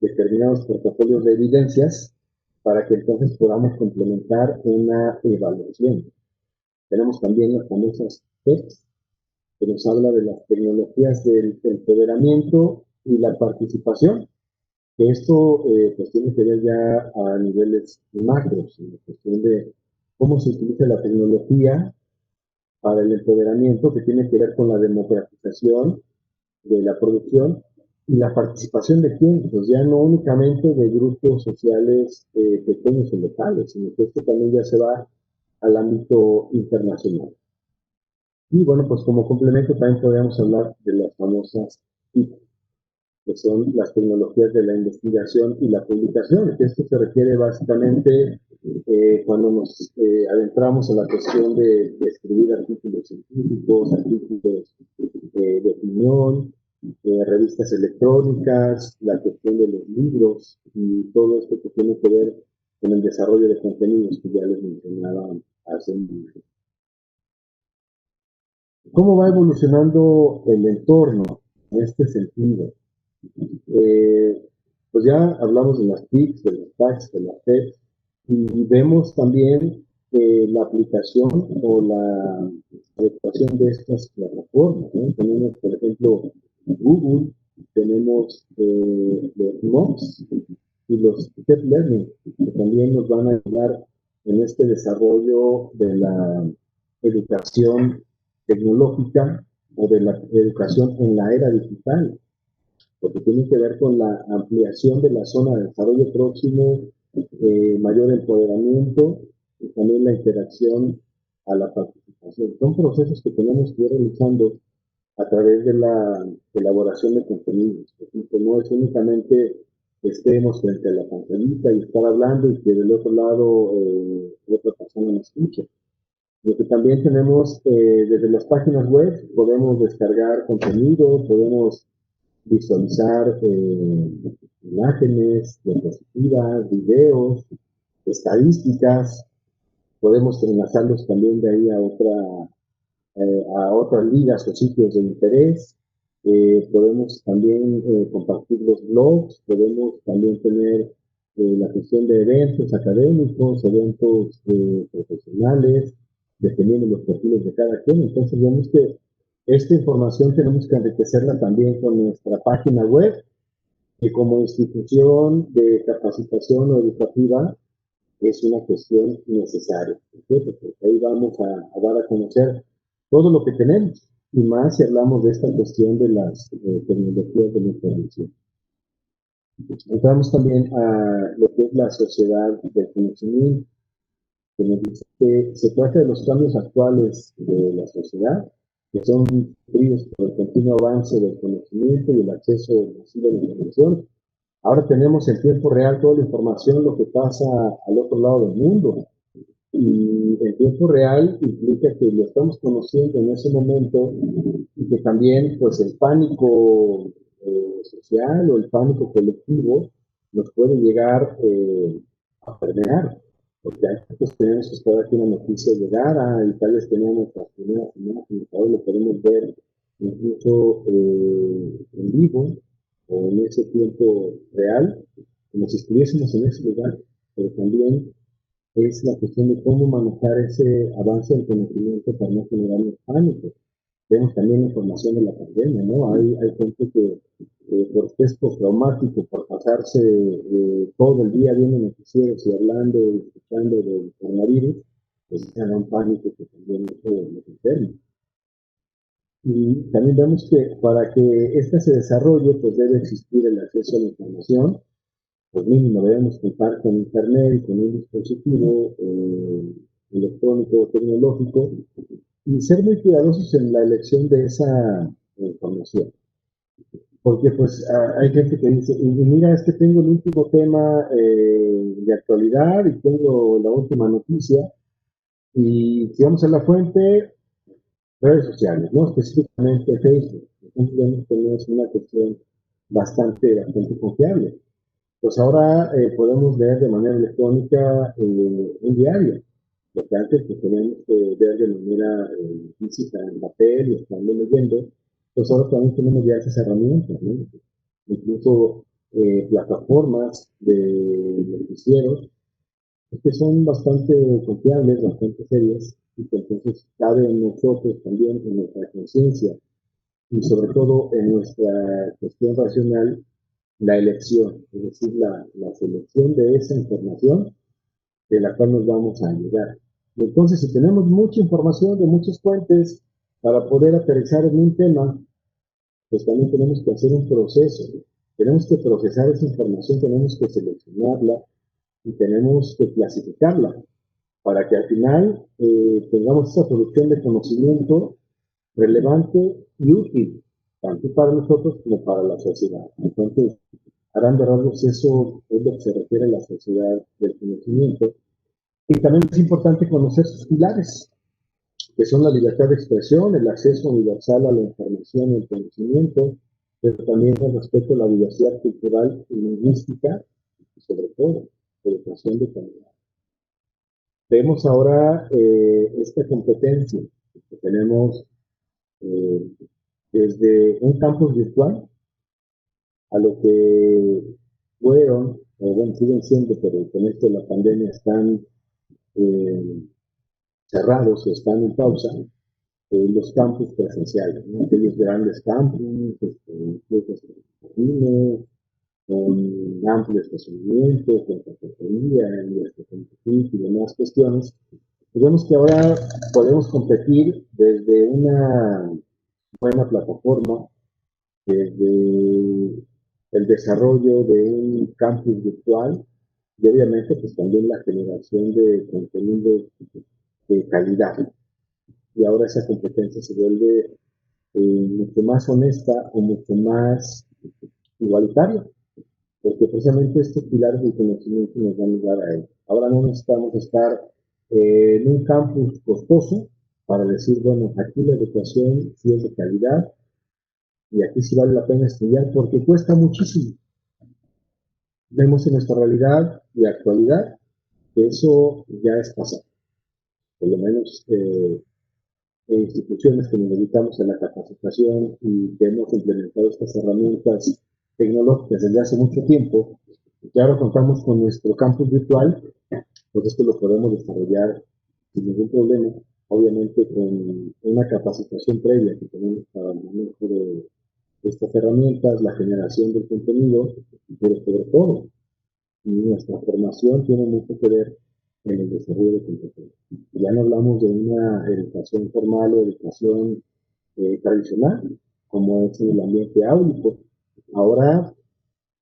determinados portafolios de evidencias para que entonces podamos complementar una evaluación. Tenemos también las famosas TECs, que nos habla de las tecnologías del empoderamiento y la participación, que esto pues tiene que ver ya a niveles macros, en la cuestión de cómo se utiliza la tecnología para el empoderamiento, que tiene que ver con la democratización de la producción y la participación de quién, pues ya no únicamente de grupos sociales pequeños y locales, sino que esto también ya se va al ámbito internacional. Y bueno, pues como complemento también podríamos hablar de las famosas TIC, que son las tecnologías de la investigación y la publicación. Esto se refiere básicamente cuando nos adentramos en la cuestión de escribir artículos científicos, artículos de opinión, revistas electrónicas, la cuestión de los libros y todo esto que tiene que ver con el desarrollo de contenidos que ya les mencionaba hace un momento. ¿Cómo va evolucionando el entorno en este sentido? Pues ya hablamos de las TICs, de las TACs, de las TEPs, y vemos también la aplicación o la adecuación de estas plataformas, ¿no? Tenemos, por ejemplo, Google, tenemos los MOOCs y los Step Learning, que también nos van a ayudar en este desarrollo de la educación tecnológica o de la educación en la era digital, porque tiene que ver con la ampliación de la zona de desarrollo próximo, mayor empoderamiento y también la interacción a la participación. Son procesos que tenemos que ir realizando a través de la elaboración de contenidos. Por ejemplo, no es únicamente que estemos frente a la pantallita y estar hablando y que del otro lado otra persona nos escuche. Lo que también tenemos desde las páginas web, podemos descargar contenido, podemos visualizar imágenes, diapositivas, videos, estadísticas, podemos enlazarlos también de ahí a otras ligas o sitios de interés, podemos también compartir los blogs, podemos también tener la cuestión de eventos académicos, eventos profesionales, dependiendo de los perfiles de cada quien. Entonces, vemos que esta información tenemos que enriquecerla también con nuestra página web, que como institución de capacitación o educativa es una cuestión necesaria. Porque ahí vamos a dar a conocer todo lo que tenemos, y más si hablamos de esta cuestión de las tecnologías de la información. Entramos también a lo que es la sociedad del conocimiento. que nos dice que se trata de los cambios actuales de la sociedad, que son sufridos por el continuo avance del conocimiento y el acceso masivo a la información. Ahora tenemos en tiempo real toda la información, lo que pasa al otro lado del mundo. Y en tiempo real implica que lo estamos conociendo en ese momento y que también pues el pánico social o el pánico colectivo nos puede llegar a permear, porque antes tenemos que esperar que una noticia llegara y tal vez teníamos las primeras imágenes, ahora lo podemos ver incluso en vivo o en ese tiempo real, como si estuviésemos en ese lugar, pero también es la cuestión de cómo manejar ese avance del conocimiento para no generar pánico. Vemos también la información de la pandemia, ¿no? Hay gente que por estrés postraumático, por pasarse todo el día viendo noticieros y hablando y escuchando del coronavirus, pues genera un pánico que también los enferma. Y también vemos que para que ésta se desarrolle, pues debe existir el acceso a la información, pues mínimo debemos contar con internet y con un dispositivo electrónico o tecnológico y ser muy cuidadosos en la elección de esa información. Porque pues hay gente que dice, y mira, es que tengo el último tema de actualidad y tengo la última noticia, y si vamos a la fuente, redes sociales, ¿no? Específicamente Facebook. Entonces vemos que no es una cuestión bastante confiable. Pues ahora podemos leer de manera electrónica un diario. Lo que antes pues, teníamos que ver de manera física en papel y estando leyendo, pues ahora también tenemos ya esas herramientas, ¿no? Incluso plataformas de noticieros que son bastante confiables, bastante serias, y que entonces cabe en nosotros también, en nuestra conciencia y sobre todo en nuestra cuestión racional, la elección, es decir, la selección de esa información de la cual nos vamos a llegar. Entonces, si tenemos mucha información de muchas fuentes para poder aterrizar en un tema, pues también tenemos que hacer un proceso. Tenemos que procesar esa información, tenemos que seleccionarla y tenemos que clasificarla para que al final tengamos esa producción de conocimiento relevante y útil, tanto para nosotros como para la sociedad. Entonces, a grandes rasgos, eso es lo que se refiere a la sociedad del conocimiento. Y también es importante conocer sus pilares, que son la libertad de expresión, el acceso universal a la información y el conocimiento, pero también el respeto a la diversidad cultural y lingüística, y sobre todo, educación de calidad. Vemos ahora esta competencia que tenemos eh, desde un campus virtual a lo que fueron, o bueno, siguen siendo, pero con esto de la pandemia están eh, cerrados o están en pausa, los campus presenciales, ¿no? Aquellos grandes campus, con amplio estacionamiento, con cafetería, y demás cuestiones. Y vemos que ahora podemos competir desde una buena plataforma, desde el desarrollo de un campus virtual y obviamente pues también la generación de contenido de calidad. Y ahora esa competencia se vuelve mucho más honesta o mucho más igualitaria, porque precisamente estos pilares del conocimiento nos dan lugar a él. Ahora no necesitamos estar en un campus costoso para decir, bueno, aquí la educación sí es de calidad y aquí sí vale la pena estudiar porque cuesta muchísimo. Vemos en nuestra realidad y actualidad que eso ya es pasado. Por lo menos instituciones que nos dedicamos a la capacitación y que hemos implementado estas herramientas tecnológicas desde hace mucho tiempo, y ahora contamos con nuestro campus virtual, pues esto lo podemos desarrollar sin ningún problema, obviamente con una capacitación previa que tenemos para el manejo de estas herramientas, la generación del contenido, pero sobre todo nuestra formación tiene mucho que ver en el desarrollo de competencias. Ya no hablamos de una educación formal o educación tradicional, como es en el ambiente áulico. Ahora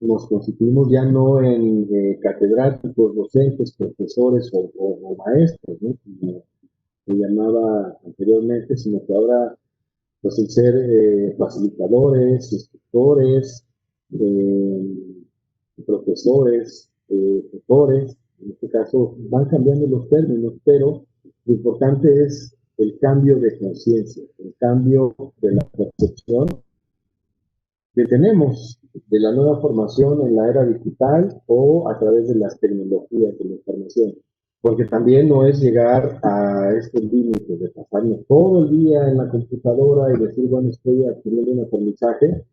nos constituimos ya no en catedráticos, docentes, profesores o maestros, ¿no? Como se llamaba anteriormente, sino que ahora, pues el ser facilitadores, instructores, eh, profesores, tutores, en este caso van cambiando los términos, pero lo importante es el cambio de conciencia, el cambio de la percepción que tenemos de la nueva formación en la era digital o a través de las tecnologías de la información. Porque también no es llegar a este límite de pasarnos todo el día en la computadora y decir, bueno, estoy adquiriendo un aprendizaje,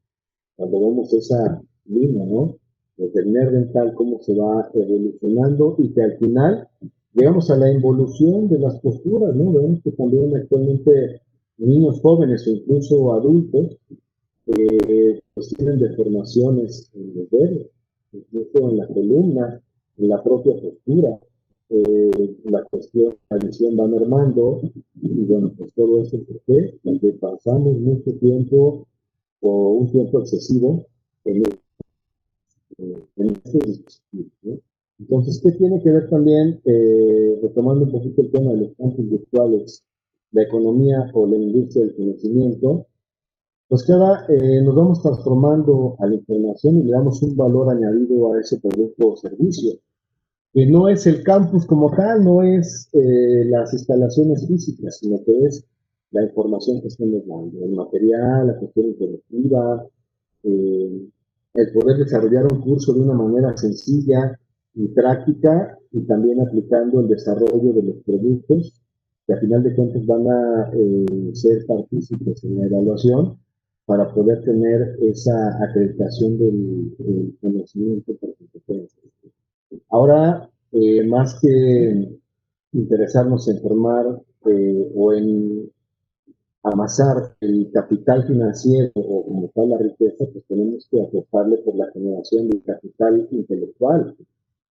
cuando vemos esa línea, ¿no? Desde el dental, cómo se va evolucionando y que al final llegamos a la involución de las posturas, ¿no? Vemos que también actualmente niños jóvenes o incluso adultos pues tienen deformaciones en los dedos, incluso en la columna, en la propia postura. La cuestión, la visión va mermando y bueno, pues todo eso ¿por qué? Porque pasamos mucho tiempo o un tiempo excesivo en, en estos dispositivos, ¿no? Entonces, ¿qué tiene que ver también, retomando un poquito el tema de los campos virtuales, la economía o la industria del conocimiento? Pues que ahora nos vamos transformando a la información y le damos un valor añadido a ese producto o servicio, que no es el campus como tal, no es las instalaciones físicas, sino que es la información que estamos dando, el material, la cuestión interactiva, eh, el poder desarrollar un curso de una manera sencilla y práctica y también aplicando el desarrollo de los productos que a final de cuentas van a ser partícipes en la evaluación para poder tener esa acreditación del conocimiento por competencias. Ahora, más que interesarnos en formar o en amasar el capital financiero o como tal la riqueza, pues tenemos que apostarle por la generación del capital intelectual,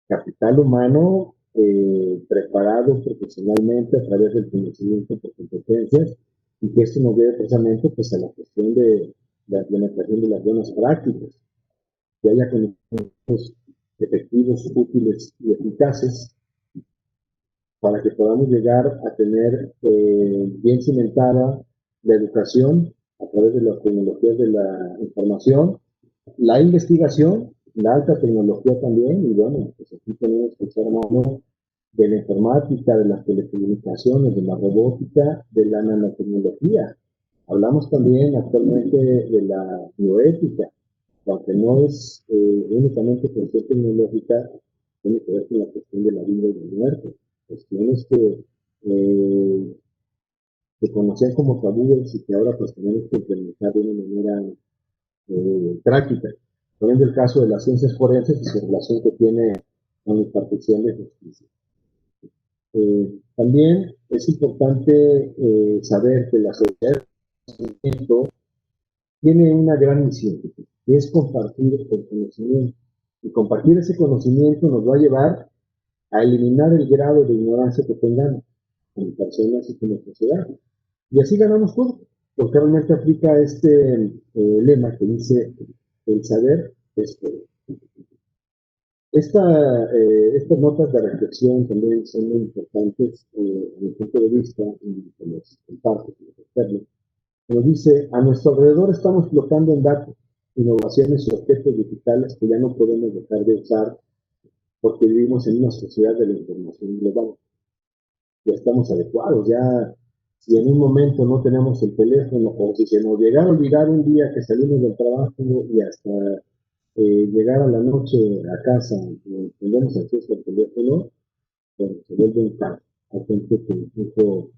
capital humano preparado profesionalmente a través del conocimiento por competencias y que esto nos lleve precisamente pues a la cuestión de la implementación de las buenas prácticas, que haya conocimientos efectivos, útiles y eficaces para que podamos llegar a tener bien cimentada la educación a través de las tecnologías de la información, la investigación, la alta tecnología también, y bueno, pues aquí tenemos que echar mano de la informática, de las telecomunicaciones, de la robótica, de la nanotecnología. Hablamos también actualmente de la bioética, aunque no es únicamente cuestión tecnológica, tiene que ver con la cuestión de la vida y la muerte. Cuestiones que se conocían como tabúes y que ahora pues tenemos que implementar de una manera práctica. Poniendo el caso de las ciencias forenses y su relación que tiene con la impartición de justicia. También es importante saber que la sociedad tiene una gran misión, que es compartir el conocimiento. Y compartir ese conocimiento nos va a llevar a eliminar el grado de ignorancia que tengamos como personas y como sociedad. Y así ganamos todo, porque realmente aplica este lema que dice, el saber es poder. Estas notas de reflexión también son muy importantes en mi punto de vista y que los comparto con los externos. Nos dice, a nuestro alrededor estamos flotando en datos, innovaciones y objetos digitales que ya no podemos dejar de usar porque vivimos en una sociedad de la información global. Ya estamos adecuados, ya si en un momento no tenemos el teléfono o si se nos llegara a olvidar un día que salimos del trabajo y hasta llegar a la noche a casa y tenemos acceso al teléfono, bueno, se vuelve un caso. Hay gente que incluso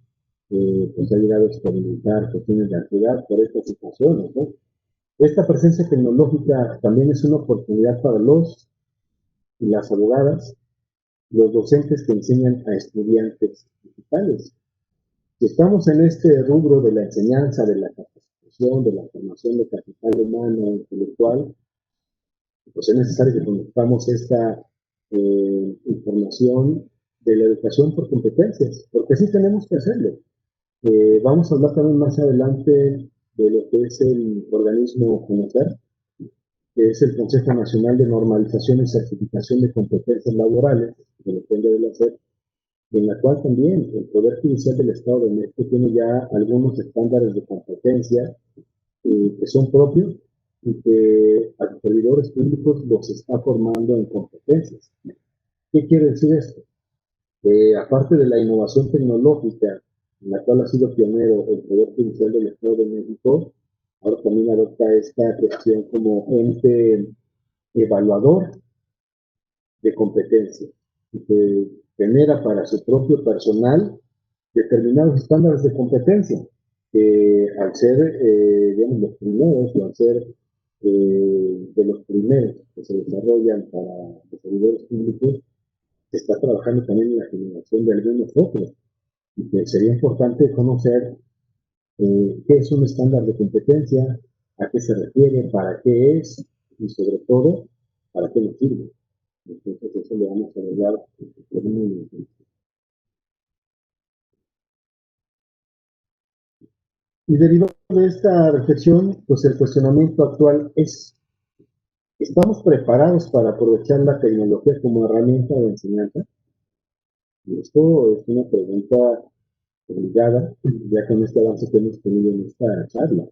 pues ha llegado a experimentar cuestiones de ansiedad por estas situaciones, ¿no? Esta presencia tecnológica también es una oportunidad para los y las abogadas, los docentes que enseñan a estudiantes digitales. Si estamos en este rubro de la enseñanza, de la capacitación, de la formación de capital humano, intelectual, pues es necesario que conozcamos esta información de la educación por competencias, porque así tenemos que hacerlo. Vamos a hablar también más adelante de lo que es el organismo Conocer, que es el Consejo Nacional de Normalización y Certificación de Competencias Laborales, que depende de la SEP, en la cual también el Poder Judicial del Estado de México tiene ya algunos estándares de competencia que son propios y que a los servidores públicos los está formando en competencias. ¿Qué quiere decir esto? Aparte de la innovación tecnológica, en la cual ha sido pionero el Poder Judicial del Estado de México, ahora también adopta esta cuestión como ente evaluador de competencia, y que genera para su propio personal determinados estándares de competencia, que al ser, digamos, los primeros, o al ser de los primeros que se desarrollan para los servidores públicos, se está trabajando también en la generación de algunos otros. Y que sería importante conocer qué es un estándar de competencia, a qué se refiere, para qué es y sobre todo, para qué nos sirve. Entonces, eso lo vamos a hablar en un momento. Y derivado de esta reflexión, pues el cuestionamiento actual es, ¿estamos preparados para aprovechar la tecnología como herramienta de enseñanza? Y esto es una pregunta obligada, ya con este avance que hemos tenido en esta charla.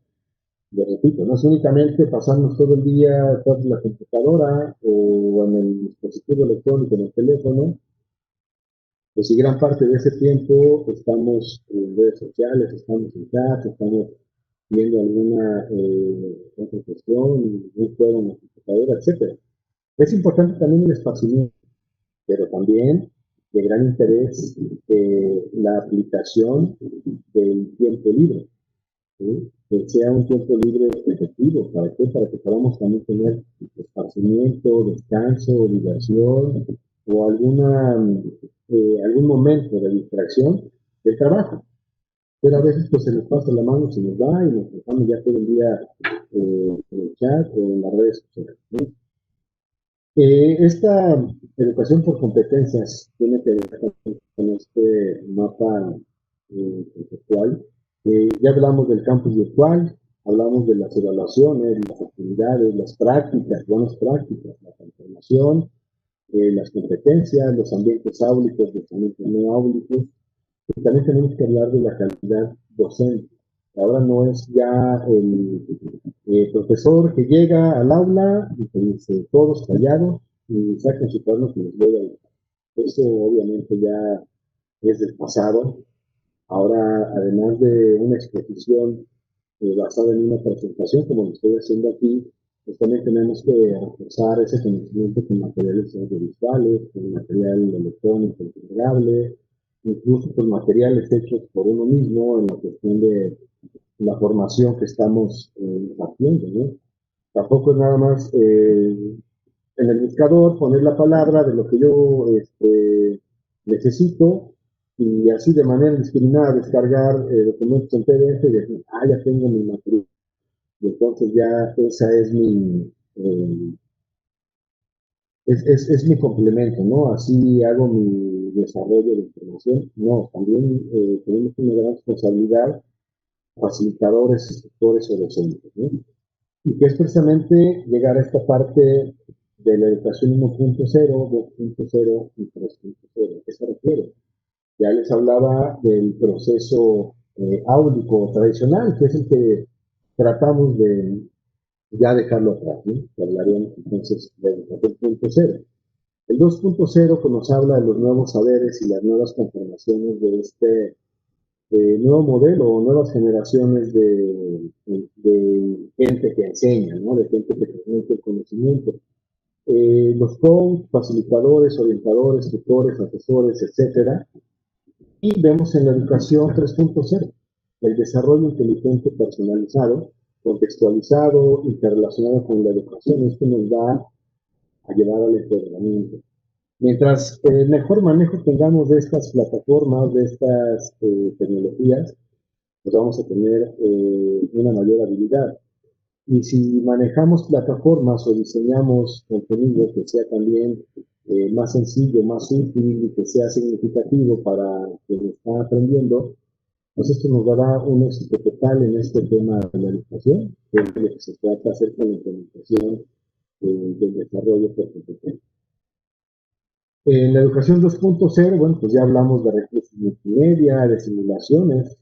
Lo repito, no es únicamente pasarnos todo el día en la computadora o en el dispositivo electrónico, en el teléfono, pues si gran parte de ese tiempo estamos en redes sociales, estamos en chat, estamos viendo alguna otra cuestión, un juego en la computadora, etcétera. Es importante también el esparcimiento, pero también de gran interés la aplicación del tiempo libre, ¿sí? Que sea un tiempo libre efectivo. ¿Para qué? Para que podamos también tener esparcimiento, descanso, diversión o algún momento de distracción del trabajo. Pero a veces pues se nos pasa la mano, se nos va y nos dejamos ya todo el día en el chat o en las redes sociales, ¿no? Esta educación por competencias tiene que ver con este mapa conceptual. Ya hablamos del campus virtual, hablamos de las evaluaciones, las actividades, las prácticas, buenas prácticas, la transformación, las competencias, los ambientes áulicos, los ambientes no áulicos. Y también tenemos que hablar de la calidad docente. Ahora no es ya el profesor que llega al aula y que dice todos callados y sacan su cuaderno y les voy a dejar. Eso obviamente ya es del pasado. Ahora, además de una exposición basada en una presentación, como lo estoy haciendo aquí, pues también tenemos que reforzar ese conocimiento con materiales audiovisuales, con material electrónico integrable, incluso con materiales hechos por uno mismo en la cuestión de la formación que estamos haciendo, ¿no? Tampoco es nada más en el buscador poner la palabra de lo que yo necesito y así de manera indiscriminada descargar documentos en PDF y decir, ya tengo mi material. Y entonces ya esa es mi complemento, ¿no? Así hago mi desarrollo de información. No, también tenemos una gran responsabilidad, facilitadores, instructores o docentes, ¿no? Y que es precisamente llegar a esta parte de la educación 1.0, 2.0 y 3.0. ¿A qué se refiere? Ya les hablaba del proceso áulico tradicional, que es el que tratamos de ya dejarlo atrás, ¿no? Que hablaríamos entonces de educación 2.0. El 2.0 pues, nos habla de los nuevos saberes y las nuevas conformaciones de este nuevo modelo o nuevas generaciones de gente que enseña, ¿no? De gente que transmite el conocimiento. Los coaches, facilitadores, orientadores, tutores, asesores, etcétera. Y vemos en la educación 3.0 el desarrollo inteligente personalizado, contextualizado, interrelacionado con la educación. Esto nos va a llevar al empoderamiento. Mientras mejor manejo tengamos de estas plataformas, de estas tecnologías, pues vamos a tener una mayor habilidad. Y si manejamos plataformas o diseñamos contenido que sea también más sencillo, más útil y que sea significativo para quien está aprendiendo, pues esto nos dará un éxito total en este tema de la educación, que es lo que se trata de hacer con la implementación del desarrollo por competencia. En la educación 2.0, bueno, pues ya hablamos de recursos multimedia, de simulaciones,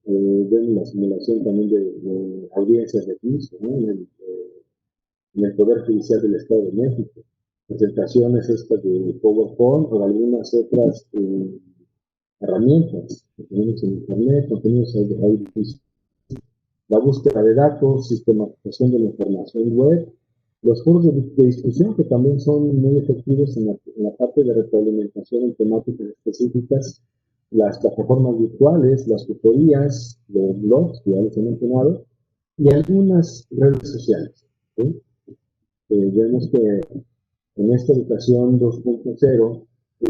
de la simulación también de audiencias de juicio, ¿no? En el Poder Judicial del Estado de México, presentaciones estas de PowerPoint o algunas otras herramientas que tenemos en Internet, contenidos audiovisuales, la búsqueda de datos, sistematización de la información web, los foros de discusión que también son muy efectivos en la parte de retroalimentación en temáticas específicas, las plataformas virtuales, las tutorías, los blogs, que ya les he mencionado, y algunas redes sociales. ¿Sí? Vemos que en esta educación 2.0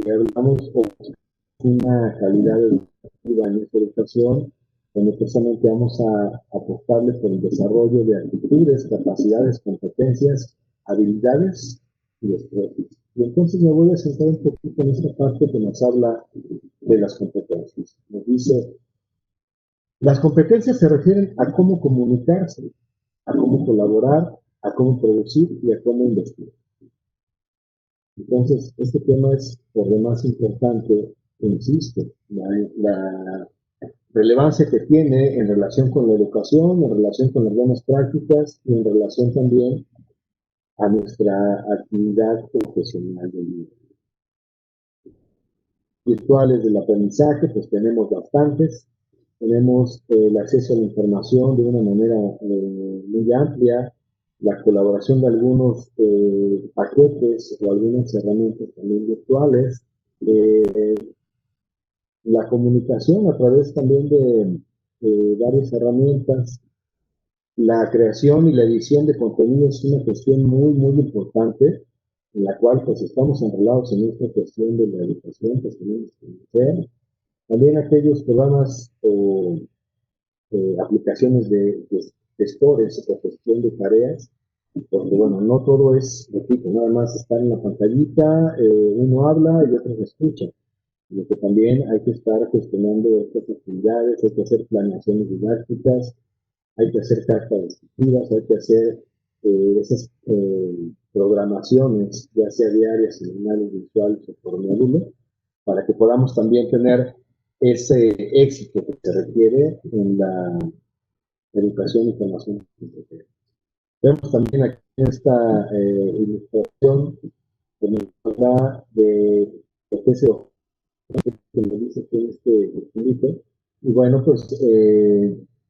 hablamos de una calidad educativa en esta educación, donde precisamente vamos a apostarle por el desarrollo de actitudes, capacidades, competencias, habilidades y destrezas. Y entonces me voy a centrar un poquito en esta parte que nos habla de las competencias. Nos dice, las competencias se refieren a cómo comunicarse, a cómo colaborar, a cómo producir y a cómo investigar. Entonces, este tema es por demás importante, insisto, la relevancia que tiene en relación con la educación, en relación con las buenas prácticas y en relación también a nuestra actividad profesional del día. Virtuales del aprendizaje, pues tenemos bastantes. Tenemos el acceso a la información de una manera muy amplia, la colaboración de algunos paquetes o algunas herramientas también virtuales, la comunicación a través también de varias herramientas, la creación y la edición de contenido es una cuestión muy, muy importante, en la cual pues estamos enrolados en esta cuestión de la educación, pues tenemos que conocer. También aquellos programas o aplicaciones de gestores o gestión de tareas, porque bueno, no todo es, repito, nada más estar en la pantallita, uno habla y otros escuchan. Lo que también hay que estar gestionando estas actividades, hay que hacer planeaciones didácticas, hay que hacer cartas descriptivas, hay que hacer esas programaciones, ya sea diarias, semanales, visuales o por módulo, para que podamos también tener ese éxito que se requiere en la educación y formación. Vemos también aquí en esta ilustración que nos habla de lo que se que me dice que es este y bueno, pues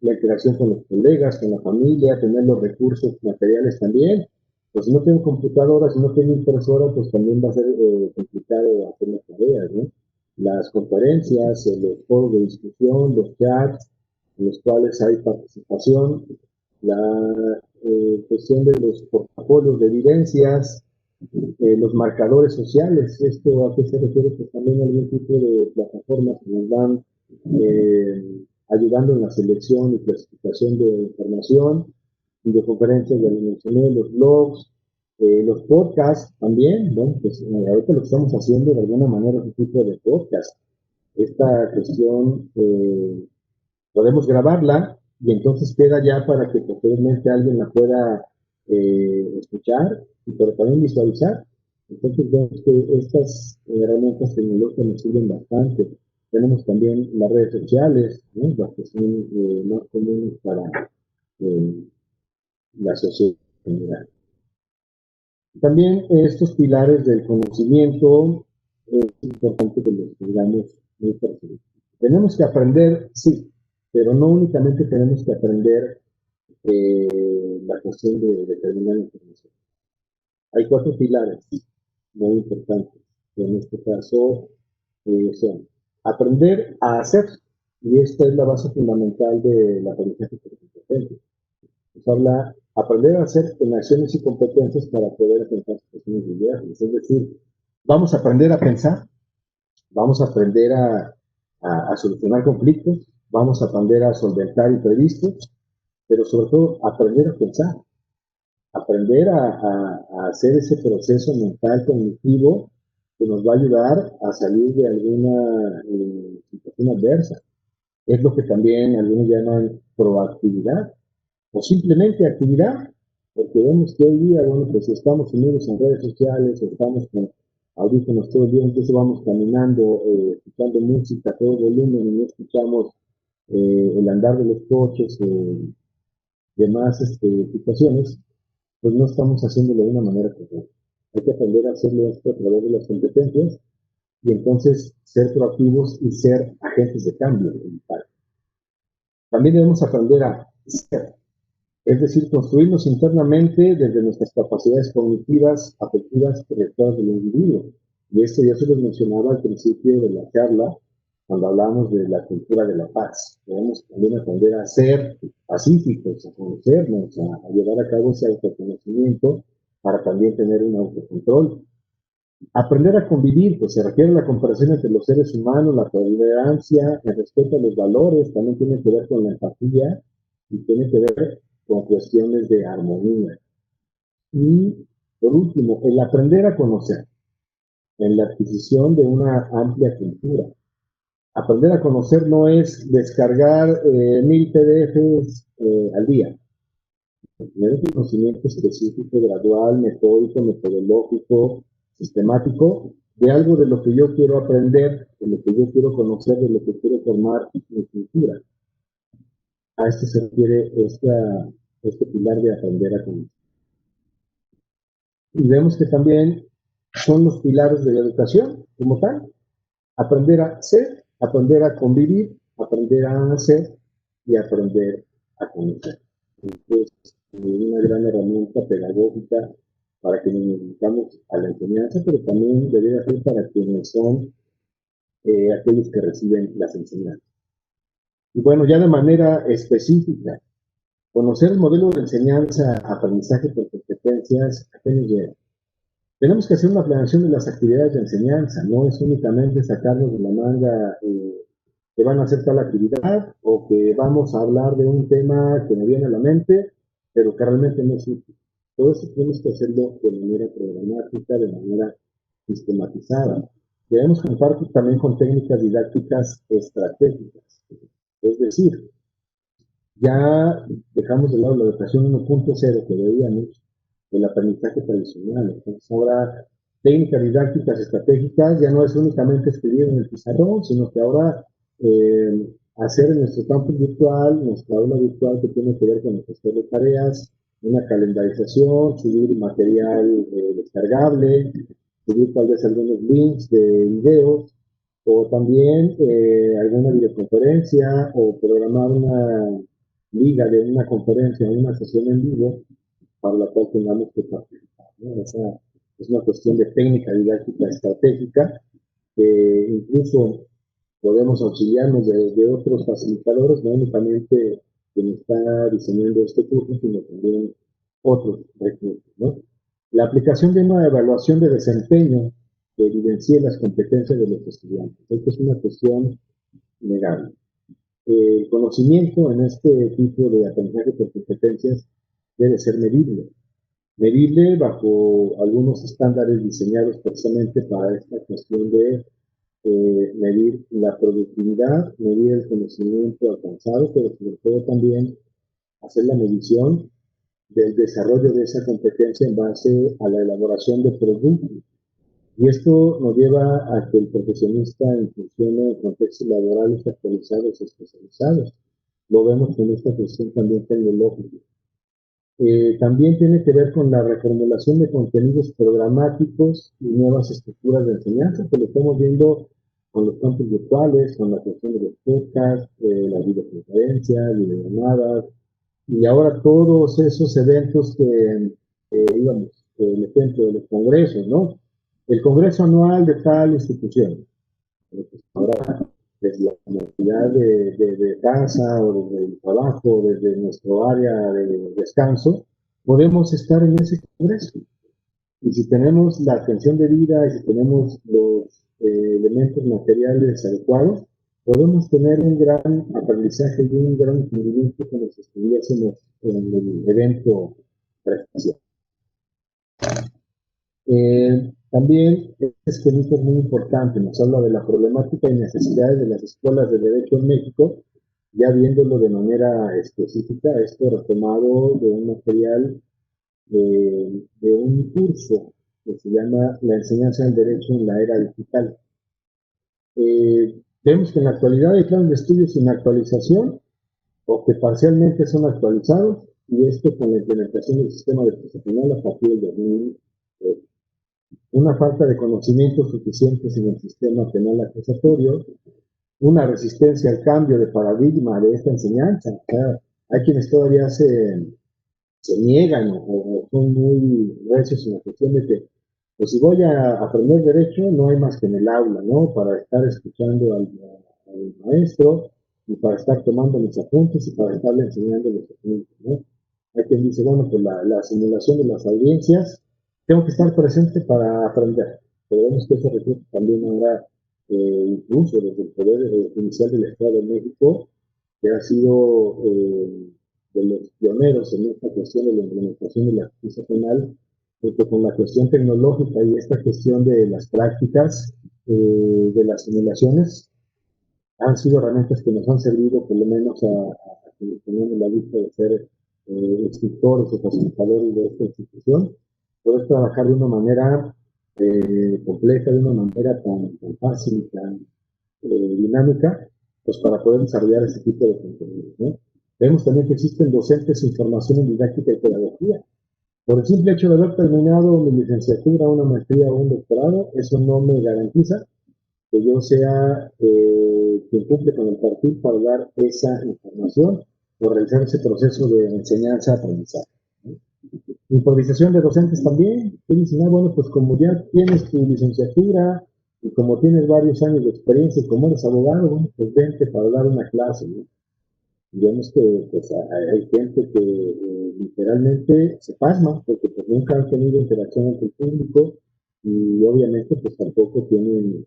la interacción con los colegas, con la familia, tener los recursos materiales también. Pues si no tengo computadora, si no tengo impresora, pues también va a ser complicado hacer las tareas, ¿no? Las conferencias, los foros de discusión, los chats, en los cuales hay participación, la cuestión de los portafolios de evidencias, los marcadores sociales. ¿Esto a qué se refiere? Pues también algún tipo de plataformas que nos van ayudando en la selección y clasificación de información, videoconferencias, ya lo mencioné, los blogs, los podcasts también. Bueno, pues ahorita lo que estamos haciendo de alguna manera es un tipo de podcast. Esta cuestión podemos grabarla y entonces queda ya para que posteriormente alguien la pueda escuchar y pero también visualizar. Entonces vemos que estas herramientas tecnológicas nos sirven bastante. Tenemos también las redes sociales, ¿no? Las que son más comunes para eh, la sociedad en general. También estos pilares del conocimiento es importante que los tengamos muy presentes. Tenemos que aprender, sí, pero no únicamente tenemos que aprender la cuestión de determinar información. Hay cuatro pilares muy importantes, que en este caso son aprender a hacer, y esta es la base fundamental de la aprendizaje competente. Nos habla aprender a hacer en acciones y competencias para poder enfrentar situaciones diversas. Es decir, vamos a aprender a pensar, vamos a aprender a solucionar conflictos, vamos a aprender a solventar imprevistos, pero sobre todo aprender a pensar, aprender a hacer ese proceso mental cognitivo que nos va a ayudar a salir de alguna situación adversa. Es lo que también algunos llaman proactividad o simplemente actividad. porque vemos que hoy día, bueno, pues estamos unidos en redes sociales, estamos con audífonos todo el día, entonces vamos caminando, escuchando música a todo volumen y no escuchamos el andar de los coches, demás situaciones, pues no estamos haciéndolo de una manera correcta. Hay que aprender a hacerlo esto a través de las competencias y entonces ser proactivos y ser agentes de cambio. También debemos aprender a ser, es decir, construirnos internamente desde nuestras capacidades cognitivas, afectivas y proyectadas del individuo. Y esto ya se lo mencionaba al principio de la charla, cuando hablamos de la cultura de la paz. Debemos también aprender a ser pacíficos, a conocernos, a llevar a cabo ese autoconocimiento para también tener un autocontrol. Aprender a convivir, pues se requiere la comparación entre los seres humanos, la tolerancia, el respeto a los valores, también tiene que ver con la empatía y tiene que ver con cuestiones de armonía. Y por último, el aprender a conocer en la adquisición de una amplia cultura. Aprender a conocer no es descargar 1000 PDFs al día. Tener un conocimiento específico, gradual, metódico, metodológico, sistemático, de algo de lo que yo quiero aprender, de lo que yo quiero conocer, de lo que quiero formar mi cultura. A esto se refiere este pilar de aprender a conocer. Y vemos que también son los pilares de la educación como tal. Aprender a ser, aprender a convivir, aprender a hacer y aprender a conocer. Entonces, una gran herramienta pedagógica para que nos dedicamos a la enseñanza, pero también debería ser para quienes son aquellos que reciben las enseñanzas. Y bueno, ya de manera específica, conocer el modelo de enseñanza, aprendizaje por competencias, ¿a qué nos lleva? Tenemos que hacer una planeación de las actividades de enseñanza, no es únicamente sacarnos de la manga que van a hacer tal actividad o que vamos a hablar de un tema que me viene a la mente, pero que realmente no es útil. Todo eso tenemos que hacerlo de manera programática, de manera sistematizada. Debemos contar también con técnicas didácticas estratégicas. Es decir, ya dejamos de lado la educación 1.0 que veíamos, el aprendizaje tradicional. Entonces ahora técnicas didácticas estratégicas ya no es únicamente escribir en el pizarrón, sino que ahora hacer en nuestro campus virtual, nuestra aula virtual que tiene que ver con el gestor de tareas, una calendarización, subir material descargable, subir tal vez algunos links de videos, o también alguna videoconferencia, o programar una liga de una conferencia, una sesión en vivo, para la cual tengamos que participar, ¿no? Esa es una cuestión de técnica didáctica estratégica, que incluso podemos auxiliarnos de otros facilitadores, no únicamente quien está diseñando este curso, sino también otros recursos, ¿no? La aplicación de una evaluación de desempeño que evidencie las competencias de los estudiantes. Esto es una cuestión innegable. El conocimiento en este tipo de aprendizaje por competencias debe ser medible. Medible bajo algunos estándares diseñados precisamente para esta cuestión de medir la productividad, medir el conocimiento alcanzado, pero sobre todo también hacer la medición del desarrollo de esa competencia en base a la elaboración de productos. Y esto nos lleva a que el profesionista incursione en contextos laborales actualizados y especializados. Lo vemos en esta cuestión también tecnológica. También tiene que ver con la reformulación de contenidos programáticos y nuevas estructuras de enseñanza, que lo estamos viendo con los campos virtuales, con la cuestión de los podcasts, las videoconferencias, videollamadas, y ahora todos esos eventos que íbamos, el ejemplo de los congresos, ¿no? El congreso anual de tal institución. Pues ahora, desde la comodidad de casa o desde el trabajo, desde nuestro área de descanso, podemos estar en ese congreso. Y si tenemos la atención debida y si tenemos los elementos materiales adecuados, podemos tener un gran aprendizaje y un gran entendimiento como si estuviésemos en el evento presencial. También este mito es muy importante, nos habla de la problemática y necesidades de las escuelas de derecho en México, ya viéndolo de manera específica, esto retomado de un material de un curso que se llama La enseñanza del derecho en la era digital. Vemos que en la actualidad hay planes de estudios sin actualización o que parcialmente son actualizados, y esto con la implementación del sistema de justicia penal a partir del 2000. Una falta de conocimientos suficientes en el sistema penal acusatorio, una resistencia al cambio de paradigma de esta enseñanza. O sea, hay quienes todavía se niegan o son muy recios en la cuestión de que, pues si voy a aprender derecho, no hay más que en el aula, ¿no? Para estar escuchando al maestro y para estar tomando mis apuntes y para estarle enseñando los apuntes, ¿no? Hay quien dice, bueno, pues la simulación de las audiencias, tengo que estar presente para aprender. Pero vemos que ese recurso también ahora, incluso desde el Poder Judicial del Estado de México, que ha sido de los pioneros en esta cuestión de la implementación de la justicia penal, junto con la cuestión tecnológica y esta cuestión de las prácticas, de las simulaciones, han sido herramientas que nos han servido por lo menos a quienes tenemos la vista de ser escritores o facilitadores de esta institución, poder trabajar de una manera compleja, de una manera tan fácil, tan dinámica, pues para poder desarrollar ese tipo de contenido, ¿no? Vemos también que existen docentes sin formación en didáctica y pedagogía. Por el simple hecho de haber terminado mi licenciatura, una maestría o un doctorado, eso no me garantiza que yo sea quien cumple con el perfil para dar esa información o realizar ese proceso de enseñanza-aprendizaje, ¿no? Improvisación de docentes también. Que dicen, bueno, pues como ya tienes tu licenciatura y como tienes varios años de experiencia y como eres abogado, bueno, pues vente para dar una clase, ¿no? Y vemos que pues, hay gente que literalmente se pasma porque pues, nunca han tenido interacción con el público y obviamente pues tampoco tienen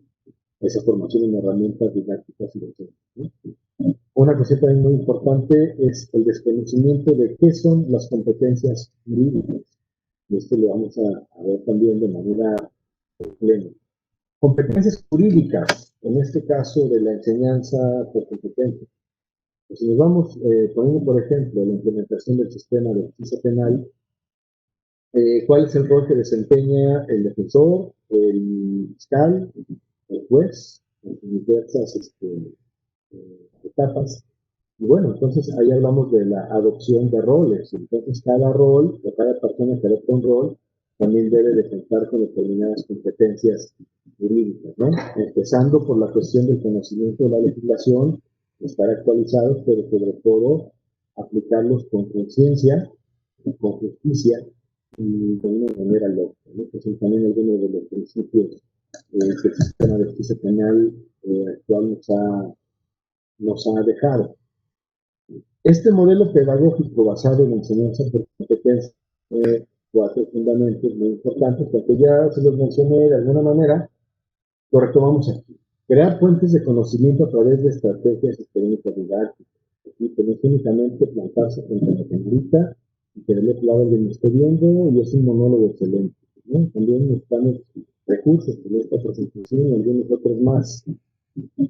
esa formación en herramientas didácticas y docentes, ¿no? Una cosita también muy importante es el desconocimiento de qué son las competencias jurídicas. Y esto lo vamos a ver también de manera plena. Competencias jurídicas, en este caso de la enseñanza por competencia. Pues si nos vamos poniendo, por ejemplo, la implementación del sistema de justicia penal, ¿cuál es el rol que desempeña el defensor, el fiscal, el juez, en diversas etapas? Y bueno, entonces ahí hablamos de la adopción de roles. Entonces cada rol, o cada persona que adopta un rol, también debe de contar con determinadas competencias jurídicas, ¿no? Empezando por la cuestión del conocimiento de la legislación, estar actualizados, pero sobre todo aplicarlos con conciencia, con justicia y de una manera lógica, ¿no? Que son también algunos de los principios que el sistema de justicia penal actual nos ha dejado. Este modelo pedagógico basado en la enseñanza por competencia tiene cuatro fundamentos muy importantes, porque ya se los mencioné de alguna manera, lo retomamos aquí. Crear fuentes de conocimiento a través de estrategias y técnicas didácticas. Aquí no es únicamente plantarse frente a la camarita y quererle que alguien me esté viendo y es un monólogo excelente, ¿no? También necesitamos recursos en esta presentación y algunos otros más.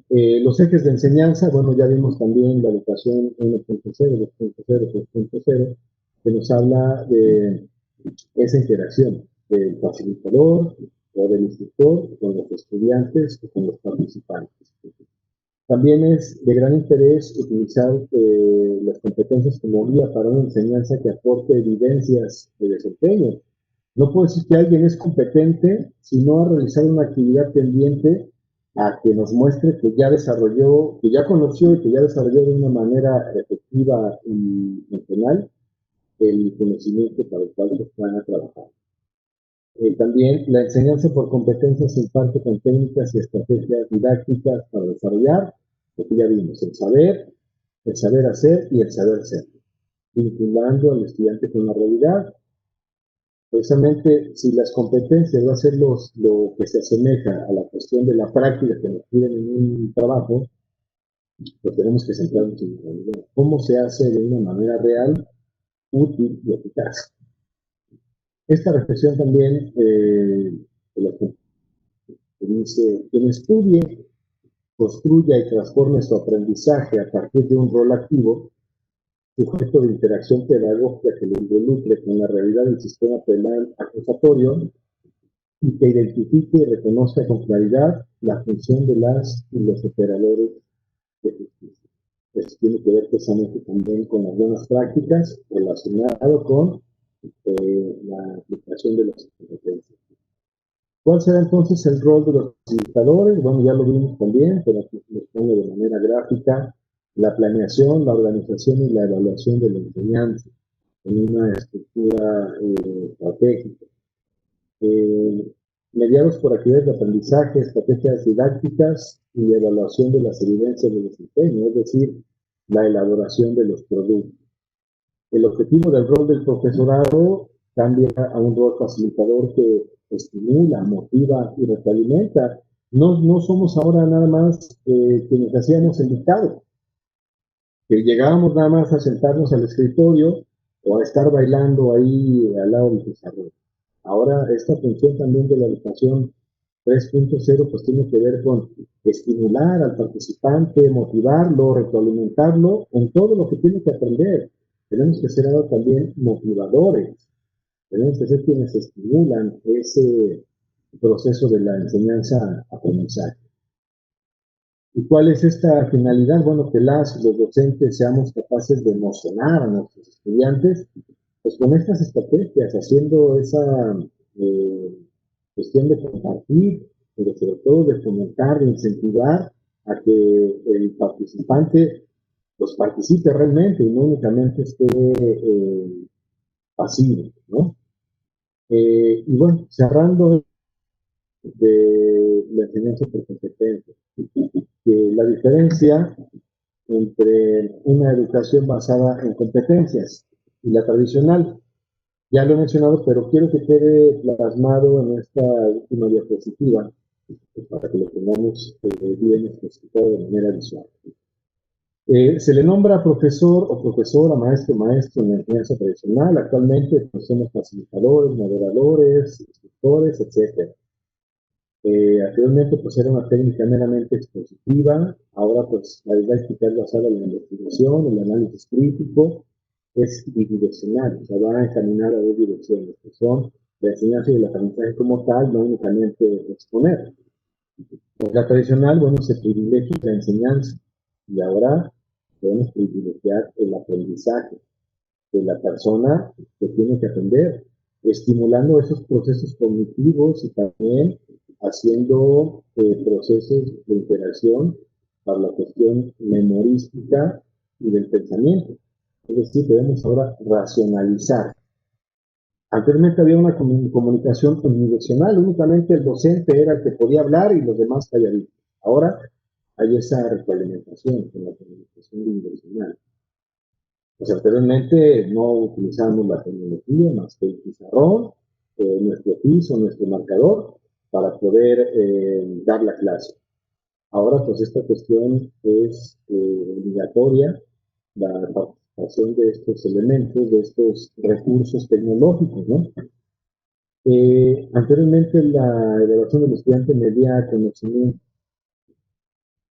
Los ejes de enseñanza, bueno, ya vimos también la educación 1.0, 2.0, 3.0, que nos habla de esa interacción del facilitador o del instructor con los estudiantes o con los participantes. También es de gran interés utilizar las competencias como guía para una enseñanza que aporte evidencias de desempeño. No puedo decir que alguien es competente si no ha realizado una actividad pendiente a que nos muestre que ya desarrolló, que ya conoció y que ya desarrolló de una manera efectiva y funcional el conocimiento para el cual se van a trabajar. También la enseñanza por competencias se imparte con técnicas y estrategias didácticas para desarrollar lo que ya vimos, el saber hacer y el saber ser, vinculando al estudiante con la realidad. Precisamente, si las competencias va a ser lo que se asemeja a la cuestión de la práctica que nos piden en un trabajo, pues tenemos que centrarnos en la realidad. ¿Cómo se hace de una manera real, útil y eficaz? Esta reflexión también, dice, quien estudie, construya y transforme su aprendizaje a partir de un rol activo, sujeto de interacción pedagógica que lo involucre con la realidad del sistema penal acusatorio y que identifique y reconozca con claridad la función de las y los operadores de justicia. Esto tiene que ver precisamente también con las buenas prácticas relacionado con la aplicación de las competencias. ¿Cuál será entonces el rol de los facilitadores? Bueno, ya lo vimos también, pero aquí les pongo de manera gráfica: la planeación, la organización y la evaluación de la enseñanza en una estructura estratégica. Mediados por actividades de aprendizaje, estrategias didácticas y evaluación de las evidencias de desempeño, es decir, la elaboración de los productos. El objetivo del rol del profesorado cambia a un rol facilitador que estimula, motiva y retroalimenta. No somos ahora nada más quienes hacíamos el dictado, que llegábamos nada más a sentarnos al escritorio o a estar bailando ahí al lado del pizarrón. Ahora esta función también de la educación 3.0 pues tiene que ver con estimular al participante, motivarlo, retroalimentarlo en todo lo que tiene que aprender. Tenemos que ser ahora también motivadores, tenemos que ser quienes estimulan ese proceso de la enseñanza-aprendizaje. ¿Y cuál es esta finalidad? Bueno, que los docentes seamos capaces de emocionar a nuestros estudiantes, pues con estas estrategias, haciendo esa cuestión de compartir, pero sobre todo de fomentar, de incentivar a que el participante pues participe realmente y no únicamente esté pasivo, ¿no? Y bueno, cerrando de la enseñanza por competencia, que la diferencia entre una educación basada en competencias y la tradicional, ya lo he mencionado, pero quiero que quede plasmado en esta última diapositiva, pues para que lo tengamos bien especificado de manera visual. Se le nombra profesor o profesora, maestro en la enseñanza tradicional. Actualmente pues, somos facilitadores, moderadores, instructores, etc. Anteriormente pues era una técnica meramente expositiva, ahora pues la didáctica es basada en la investigación, el análisis crítico, es bidireccional, o sea, va a encaminar a dos direcciones, que son la enseñanza y el aprendizaje como tal, no únicamente exponer. En la tradicional, bueno, se privilegia la enseñanza y ahora podemos privilegiar el aprendizaje de la persona que tiene que aprender, estimulando esos procesos cognitivos y también haciendo procesos de interacción para la cuestión memorística y del pensamiento. Es decir, debemos ahora racionalizar. Anteriormente había una comunicación unidireccional, únicamente el docente era el que podía hablar y los demás calladitos. Ahora hay esa retroalimentación con la comunicación unidireccional. Pues anteriormente no utilizamos la tecnología más que el pizarrón, nuestro piso, nuestro marcador, para poder dar la clase. Ahora pues esta cuestión es obligatoria, la participación de estos elementos, de estos recursos tecnológicos, ¿no? Anteriormente la evaluación del estudiante medía conocimiento,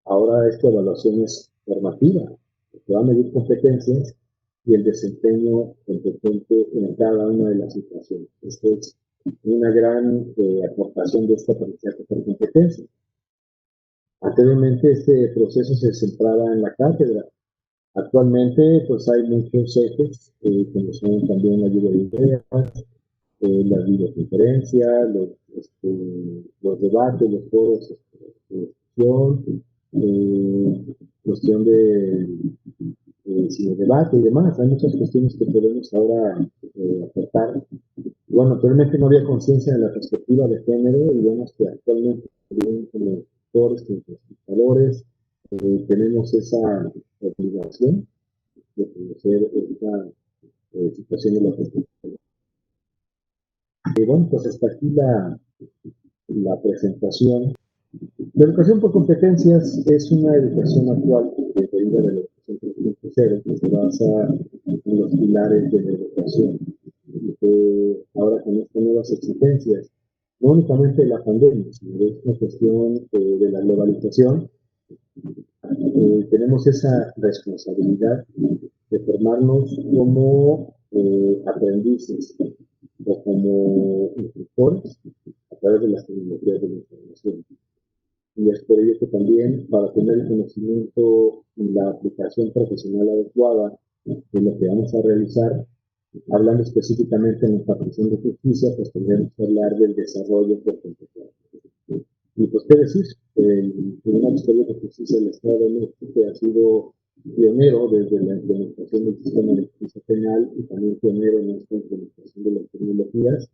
ahora esta evaluación es formativa, se va a medir competencias y el desempeño competente en cada una de las situaciones. Esta es una gran aportación de esta aprendizaje por competencia. Anteriormente este proceso se centraba en la cátedra. Actualmente pues hay muchos ejes, como son también la lluvia de ideas, las videoconferencias, los debates, los foros de discusión, cuestión de debate y demás. Hay muchas cuestiones que podemos ahora aportar. Bueno, actualmente no había conciencia de la perspectiva de género y vemos que actualmente como tutores, como espectadores, tenemos esa obligación de conocer esta situación de la perspectiva. Bueno, pues hasta aquí la presentación. La educación por competencias es una educación actual que deriva de la educación 3.0, que se basa en los pilares de la educación. Y que ahora con estas nuevas exigencias, no únicamente de la pandemia, sino de esta cuestión de la globalización, tenemos esa responsabilidad de formarnos como aprendices o como instructores a través de las tecnologías de la información. Y es por ello que también, para tener el conocimiento y la aplicación profesional adecuada de lo que vamos a realizar, hablando específicamente en nuestra prisión de justicia, pues tendremos que hablar del desarrollo por completo. Y pues qué decir, el Tribunal Superior de Justicia del Estado de México ha sido pionero desde la implementación del sistema de justicia penal y también pionero en esta implementación de las tecnologías.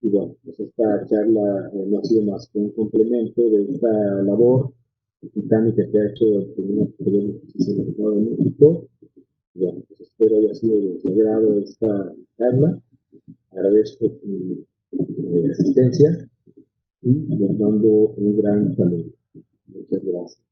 Y bueno, pues esta charla no ha sido más que un complemento de esta labor titánica que ha hecho el Tribunal Superior de Justicia del Estado de México. Y bueno, pues espero haya sido de su agrado esta charla. Agradezco su asistencia y les mando un gran saludo. Muchas gracias.